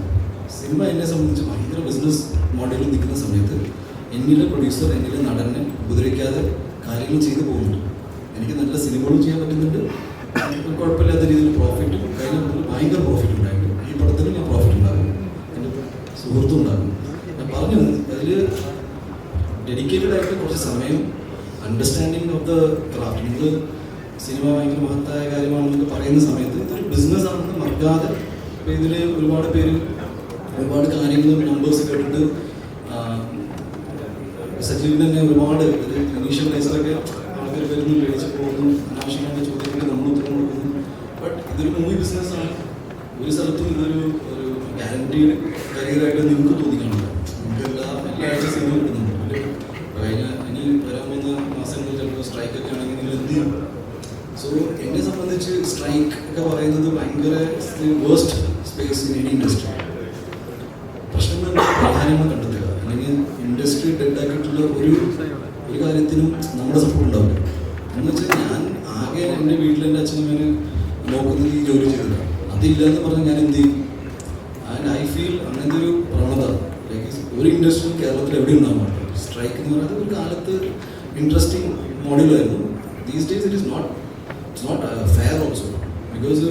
സിനിമ എന്നെ സംബന്ധിച്ച് ഭയങ്കര ബിസിനസ് മോഡലിൽ നിൽക്കുന്ന സമയത്ത് എന്നിലെ പ്രൊഡ്യൂസർ എന്നിലെ നടനെ ഉപദ്രവിക്കാതെ കാര്യങ്ങൾ ചെയ്തു പോകുന്നുണ്ട്. എനിക്ക് നല്ല സിനിമകളും ചെയ്യാൻ പറ്റുന്നുണ്ട്, കുഴപ്പമില്ലാത്ത രീതിയിൽ പ്രോഫിറ്റും കഴിഞ്ഞ പടത്തിൽ ഭയങ്കര പ്രോഫിറ്റ് ഉണ്ടായിരുന്നു. ഈ പടത്തിൽ ഞാൻ പ്രോഫിറ്റ് ഉണ്ടാകും, എൻ്റെ സുഹൃത്തും ഉണ്ടാകും. ഞാൻ പറഞ്ഞു അതിൽ ഡെഡിക്കേറ്റഡ് ആയിട്ട് കുറച്ച് സമയം, അണ്ടർസ്റ്റാൻഡിങ് ഓഫ് ദ ക്രാഫ്റ്റ്. നിങ്ങൾ സിനിമ ഭയങ്കര മഹത്തായ കാര്യമാണെന്നൊക്കെ പറയുന്ന സമയത്ത് ഇതൊരു ബിസിനസ് ആണെന്ന് മറക്കാതെ, ഇപ്പോൾ ഇതിൽ ഒരുപാട് പേര് ഒരുപാട് കാര്യങ്ങളും നമ്പേഴ്സ് കേട്ടിട്ട് സജീവിന് തന്നെ ഒരുപാട് ഇനീഷ്യൽ ഡേയ്സിലൊക്കെ ആൾക്കാർ വരുന്നു, മേടിച്ച് പോകുന്നു, അനാവശ്യമായിട്ട് ചോദ്യങ്ങൾ നമ്മൾ ഉത്തരം കൊടുക്കുന്നു. ബട്ട് ഇതൊരു മൂവി ബിസിനസ്സാണ്. ഒരു സ്ഥലത്തും ഇതൊരു ഗ്യാരണ്ടീഡ് കരിയറായിട്ട് നിങ്ങൾക്ക് തോന്നിക്കാണില്ല. നിങ്ങൾക്ക് എല്ലാ ആഴ്ച സിനിമ കിട്ടുന്നുണ്ട്. കഴിഞ്ഞ ഇനി വരാൻ പോകുന്ന മാസങ്ങളിൽ ചിലപ്പോൾ സ്ട്രൈക്കൊക്കെ ആണെങ്കിൽ നിങ്ങൾ എന്ത് ചെയ്യും? സോ എന്നെ സംബന്ധിച്ച് സ്ട്രൈക്ക് ഒക്കെ പറയുന്നത് ഭയങ്കര waste space in any industry. പ്രശ്നങ്ങൾ പ്രാധാന്യങ്ങൾ കണ്ടെത്തുക, അല്ലെങ്കിൽ ഇൻഡസ്ട്രി ഡെഡാക്കിയിട്ടുള്ള ഒരു കാര്യത്തിനും നമ്മുടെ സപ്പോർട്ട് ഉണ്ടാവില്ല. എന്ന് വെച്ചാൽ ഞാൻ ആകെ എൻ്റെ വീട്ടിൽ എൻ്റെ അച്ഛനമ്മേനെ നോക്കുന്നത് ഈ ജോലി ചെയ്തില്ല. അതില്ല എന്ന് പറഞ്ഞാൽ ഞാൻ എന്ത് ചെയ്യും? ആൻഡ് ഐ ഫീൽ അങ്ങനത്തെ ഒരു പ്രവണത ഒരു ഇൻഡസ്ട്രി കേരളത്തിൽ എവിടെ ഉണ്ടാകാൻ പാടില്ല. സ്ട്രൈക്ക് എന്ന് പറയുന്നത് ഒരു കാലത്ത് ഇൻട്രസ്റ്റിംഗ് മോഡലായിരുന്നു. These days it is not fair also. Because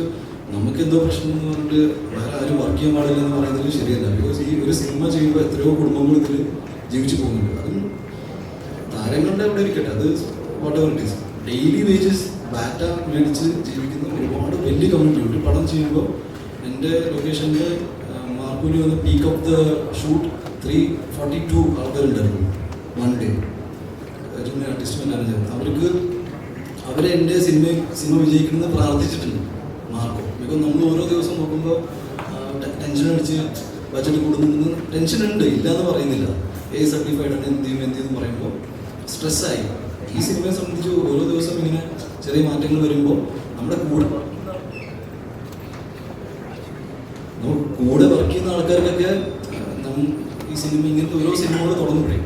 നമുക്ക് എന്തോ പ്രശ്നം എന്ന് പറഞ്ഞിട്ട് വേറെ ആരും വർക്ക് ചെയ്യാൻ പാടില്ല എന്ന് പറയുന്നത് ശരിയല്ല. ബിക്കോസ് ഈ ഒരു സിനിമ ചെയ്യുമ്പോൾ എത്രയോ കുടുംബങ്ങൾ ഇതിൽ ജീവിച്ചു പോകുന്നുണ്ട്. അതും താരങ്ങളുടെ അവിടെ ഇരിക്കട്ടെ, അത് what ever it is. Daily wages batta മേടിച്ച് ജീവിക്കുന്ന ഒരുപാട് വലിയ കമ്മ്യൂണിറ്റി. ഒരു പടം ചെയ്യുമ്പോൾ എൻ്റെ ലൊക്കേഷനിൽ മാർക്കൂലി വന്ന് പീക്ക് ഓഫ് ദ ഷൂട്ട് 342 ആൾക്കാരുണ്ടായിരുന്നു one day. Junior artist manager അവരെ എൻ്റെ സിനിമ വിജയിക്കണമെന്ന് പ്രാർത്ഥിച്ചിട്ടുണ്ട് മാർക്കോ. ബിക്കോസ് നമ്മൾ ഓരോ ദിവസം നോക്കുമ്പോൾ ടെൻഷൻ അടിച്ച് ബഡ്ജറ്റ് കൂടുന്നു. ടെൻഷൻ ഉണ്ട്, ഇല്ല എന്ന് പറയുന്നില്ല. സർട്ടിഫൈഡ് ആണ് എന്ത് ചെയ്യും പറയുമ്പോൾ സ്ട്രെസ്സായി. ഈ സിനിമയെ സംബന്ധിച്ച് ഓരോ ദിവസം ഇങ്ങനെ ചെറിയ മാറ്റങ്ങൾ വരുമ്പോൾ നമ്മുടെ കൂടെ വർക്ക് ചെയ്യുന്ന ആൾക്കാർക്കൊക്കെ ഈ സിനിമ ഇങ്ങനത്തെ ഓരോ സിനിമകൾ തുടങ്ങുമ്പോഴേ,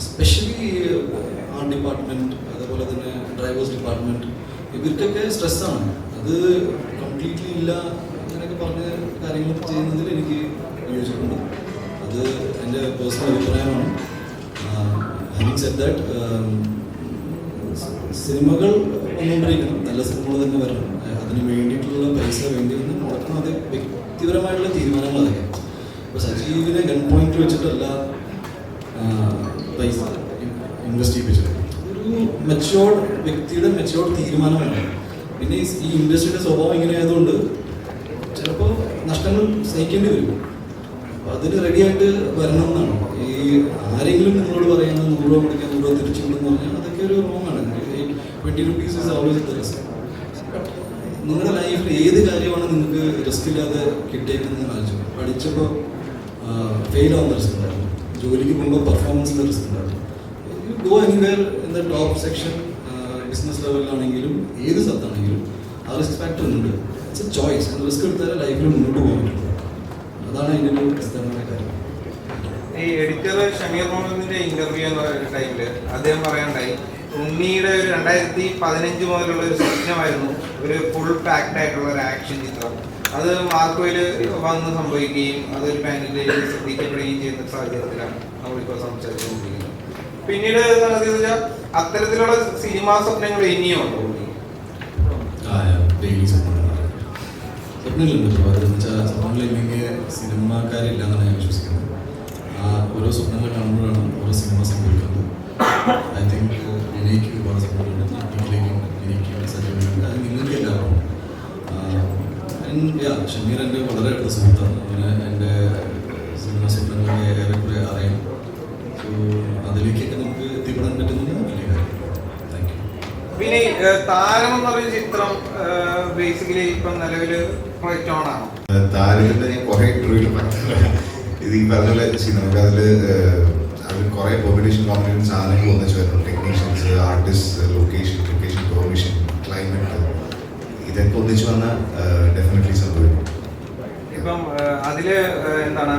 എസ്പെഷ്യലി ആർട്ട് ഡിപ്പാർട്ട്മെൻറ്റ്, അതുപോലെ തന്നെ ഡ്രൈവേഴ്സ് ഡിപ്പാർട്ട്മെൻറ്റ്, ഇവർക്കൊക്കെ സ്ട്രെസ്സാണ്. അത് കംപ്ലീറ്റ്ലി ഇല്ല അങ്ങനെയൊക്കെ പറഞ്ഞ കാര്യങ്ങൾ ചെയ്യുന്നതിൽ എനിക്ക് യോജിപ്പുണ്ട്. അത് എൻ്റെ പേഴ്സണൽ അഭിപ്രായമാണ്. ഹാവിങ് സെഡ് ദാറ്റ്, സിനിമകൾ വന്നുകൊണ്ടിരിക്കണം, നല്ല സിനിമകൾ തന്നെ വരണം. അതിന് വേണ്ടിയിട്ടുള്ള പൈസ വേണ്ടി വന്ന് മുടക്കണം. അത് വ്യക്തിപരമായിട്ടുള്ള തീരുമാനങ്ങൾ അതൊക്കെ. ഇപ്പോൾ സജീവിനെ ഗൺ പോയിന്റ് വെച്ചിട്ടല്ല പൈസ ഇൻവെസ്റ്റ് ചെയ്യിപ്പിച്ചത്. ഒരു മെച്ചുവേർഡ് വ്യക്തിയുടെ മെച്ചുവേർഡ് തീരുമാനമാണ്. പിന്നെ ഈ ഇൻഡസ്ട്രിയുടെ സ്വഭാവം ഇങ്ങനെ ആയതുകൊണ്ട് ചിലപ്പോൾ നഷ്ടങ്ങൾ സഹിക്കേണ്ടി വരും. അപ്പോൾ അതിന് റെഡിയായിട്ട് വരണം എന്നാണ്. ഈ ആരെങ്കിലും നിങ്ങളോട് പറയുന്നത് 100 രൂപ മുടക്കാൻ 100 രൂപ തിരിച്ചു കൊണ്ടെന്ന് പറഞ്ഞാൽ അതൊക്കെ ഒരു റോങ്ങാണ്. 20 rupees is always the risk. But നിങ്ങളുടെ ലൈഫിൽ ഏത് കാര്യമാണ് നിങ്ങൾക്ക് റിസ്ക് ഇല്ലാതെ കിട്ടിയേക്കുന്നത് ആലോചിച്ചു. പഠിച്ചപ്പോൾ ഫെയിൽ ആവുന്ന റിസ്ക് ഉണ്ടായിരുന്നു, ജോലിക്ക് പോകുമ്പോൾ പെർഫോമൻസിൻ്റെ റിസ്ക് ഉണ്ടായിരുന്നു. You go anywhere in the top section, business ലെവലിലാണെങ്കിലും ഏത് സ്ഥലത്താണെങ്കിലും ആ റിസ്ക് ഫാക്ടർ ഉണ്ട്. It's a choice. റിസ്ക് എടുത്താൽ ലൈഫിൽ മുന്നോട്ട് പോകാൻ പറ്റുള്ളൂ. അതാണ് അതിൻ്റെ ഒരു പ്രധാനമായ കാര്യം. ഈ എഡിറ്റർ ഷമീർ മുഹമ്മദിന്റെ ഇന്റർവ്യൂ എന്ന് പറയുന്ന ടൈമില് അദ്ദേഹം പറയാണ്ടായി, ഉണ്ണിയുടെ ഒരു 2015 മുതലുള്ള ഒരു സ്വപ്നമായിരുന്നു ഒരു ഫുൾ പാക്ഡ് ആയിട്ടുള്ള ഒരു ആക്ഷൻ ചിത്രം. അത് മാർക്കോയിൽ വന്ന് സംഭവിക്കുകയും അതൊരു പാൻഡിലേക്ക് ശ്രദ്ധിക്കപ്പെടുകയും ചെയ്യുന്ന സാഹചര്യത്തിലാണ് നമ്മളിപ്പോൾ സംസാരിച്ചുകൊണ്ടിരിക്കുന്നത്. പിന്നീട് നടത്തിയെന്ന് വെച്ചാൽ അത്തരത്തിലുള്ള സിനിമാ സ്വപ്നങ്ങൾ ഇനിയും ഉണ്ടോ? സ്വപ്നങ്ങളില്ലെങ്കിൽ സിനിമാക്കാരില്ല എന്നാണ് ഞാൻ വിശ്വസിക്കുന്നത്. ഓരോ സ്വപ്നങ്ങൾ കാണുമ്പോഴാണ് ഓരോ സിനിമ സംഭവിക്കുന്നത്. ഐ തിങ്ക് എനിക്ക് ഒരുപാട് സ്വപ്നങ്ങളുണ്ട്. എനിക്ക് സജീവനുണ്ട്. അത് നിങ്ങൾക്ക് എല്ലാവർക്കും. ഷമീർ എൻ്റെ വളരെ അടുത്ത സുഹൃത്താണ്. അങ്ങനെ എൻ്റെ സിനിമ സ്വപ്നങ്ങളെ ഏറെക്കുറെ അറിയാം. സോ അതിലേക്കൊക്കെ നമുക്ക് എത്തിപ്പെടാൻ പറ്റുന്നത് വലിയ കാര്യം. Thank you. പിന്നെ താരം എന്ന് പറയുന്ന ചിത്രം ബേസിക്കലി ഇപ്പം നിലവിൽ പ്രൊജക്റ്റ് ഓൺ ആണോ? താരത്തിന്റെ ഞാൻ കുറെ ഇന്റർവ്യൂവിൽ പറഞ്ഞിട്ടുണ്ട്. ഇത് ഈ പറഞ്ഞ പോലെ നമുക്ക് അതിൽ കുറെ പെർമിറ്റേഷൻ കോമ്പിനേഷൻ സാധനങ്ങൾ ഒന്നിച്ച് വരുന്നു. Technicians, artist, location permission, climate, ഇതൊക്കെ ഒന്നിച്ച് വന്നാൽ ഡെഫിനറ്റ്ലി സംഭവിക്കും. ഇപ്പം അതില് എന്താണ്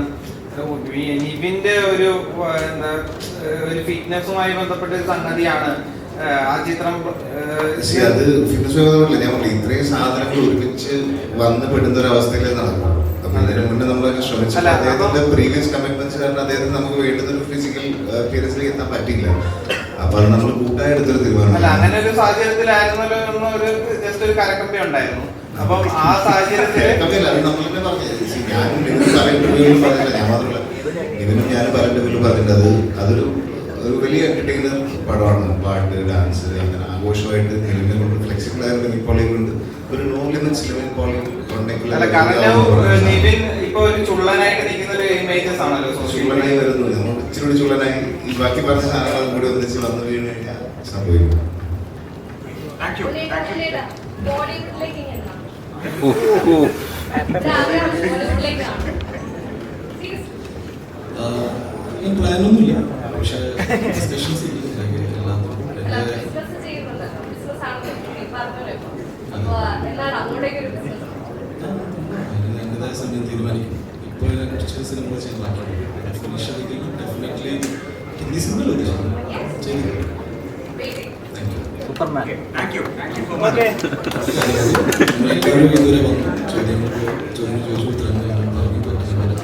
നിവിന്റെ ഒരു എന്താ ഒരു ഫിറ്റ്നസുമായി ബന്ധപ്പെട്ട ഒരു സംഗതിയാണ് ആ ചിത്രം. അത് ഫിറ്റ്നസ് ഞാൻ പറഞ്ഞു, ഇത്രയും സാധനങ്ങൾ ഒരുമിച്ച് വന്ന് പെടുന്ന ഒരു അവസ്ഥയിലേ നടക്കും. അപ്പൊ ഇതിനു മുന്നേ നമ്മൾ ശ്രമിച്ചില്ല. അദ്ദേഹത്തിന്റെ പ്രീവിയസ് കമ്മിറ്റ്മെന്റ്സ് കാരണം അദ്ദേഹത്തിന് നമുക്ക് വേണ്ടുന്ന ഒരു ഫിസിക്കൽ അപ്പിയറൻസിലേക്ക് എത്താൻ പറ്റില്ല. അപ്പൊ അത് നമ്മൾ കൂട്ടായി എടുത്തൊരു തീരുമാനം. അല്ല, അങ്ങനെ ഒരു സാഹചര്യത്തിലായിരുന്നല്ലോ എന്നൊരു ജസ്റ്റ് ഒരു കരക്കപ്പ ഉണ്ടായിരുന്നു. അപ്പം ആ സാഹചര്യത്തിൽ ഇതിനും ഞാൻ പല ഇന്റർവ്യൂവിലും പറഞ്ഞിട്ടുണ്ട്, അതൊരു വലിയ എന്റർടൈനർ പടമാണ്. പാട്ട്, ഡാൻസ്, അങ്ങനെ ആഘോഷമായിട്ട് നിലവിനെ കൊണ്ട് ഫ്ലെക്സിബിൾ ആയിരുന്നു. ഇപ്പോൾ കൊണ്ട് ഒരു നോ ലിമിറ്റ്സ് ലിമിറ്റ് അല്ല, കാരണം നിവിൻ ഇപ്പൊ ഒരു ചുള്ളനായിട്ട് നിൽക്കുന്ന ഒരു ഇമേജസ് ആണല്ലോ ചുള്ളനായി വരുന്നത്. നമ്മൾ ഇച്ചിരി ചുള്ളനായി ഈ ബാക്കി പറഞ്ഞ സാധനങ്ങൾ കൂടി ഒന്നിച്ച് വന്നു വീണ് കഴിഞ്ഞാൽ സംഭവിക്കും. പ്ലാനൊന്നുമില്ല, പക്ഷേ ഡിസ്കഷൻസ് എന്റേതായ സമയം തീരുമാനിക്കും. ഇപ്പോൾ കുറച്ച് സിനിമകൾ ചെയ്യാൻ ബാക്കിയുണ്ട്. ഡെഫിനറ്റ്ലി ഹിന്ദി സിനിമയിലൊക്കെ ചെയ്തു. ഇതുവരെ വന്നു ചോദിച്ചു ഉത്തരങ്ങൾ പറഞ്ഞു പറ്റുന്നത്.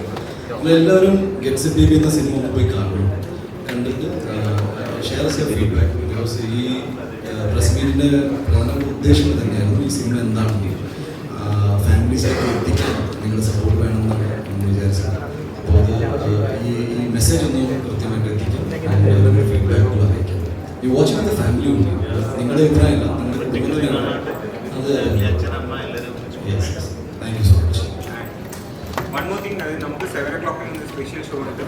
എല്ലാവരും ഗെറ്റ്സ് ഇറ്റ് ബേബി എന്ന സിനിമ പോയി കാണും, കണ്ടിട്ട് ഷെയർ ചെയ്ത ഫീഡ്ബാക്ക്. ബിക്കോസ് ഈ പ്രസ് മീറ്റിൻ്റെ പ്രധാന ഉദ്ദേശം തന്നെയായിരുന്നു ഈ സിനിമ എന്താണെന്ന് ഫാമിലീസിലേക്ക് എത്തിക്കാൻ നിങ്ങളുടെ സപ്പോർട്ട് വേണമെന്നാണ് നമ്മൾ വിചാരിച്ചത്. അപ്പോൾ അത് ഈ മെസ്സേജ് ഒന്ന് കൃത്യമായിട്ട് എത്തിക്കാം, ഫീഡ്ബാക്കുകൾ അറിയിക്കാം. ഈ വാച്ച് വിത്ത് ഫാമിലി ഉണ്ട്, നിങ്ങളുടെ അഭിപ്രായമല്ല, നിങ്ങളുടെ കുടുംബത്തിലാണ് അത്. Thank you so much. One more thing, നമുക്ക് 7 o'clock സ്പെഷ്യൽ ഷോ ഉണ്ട്.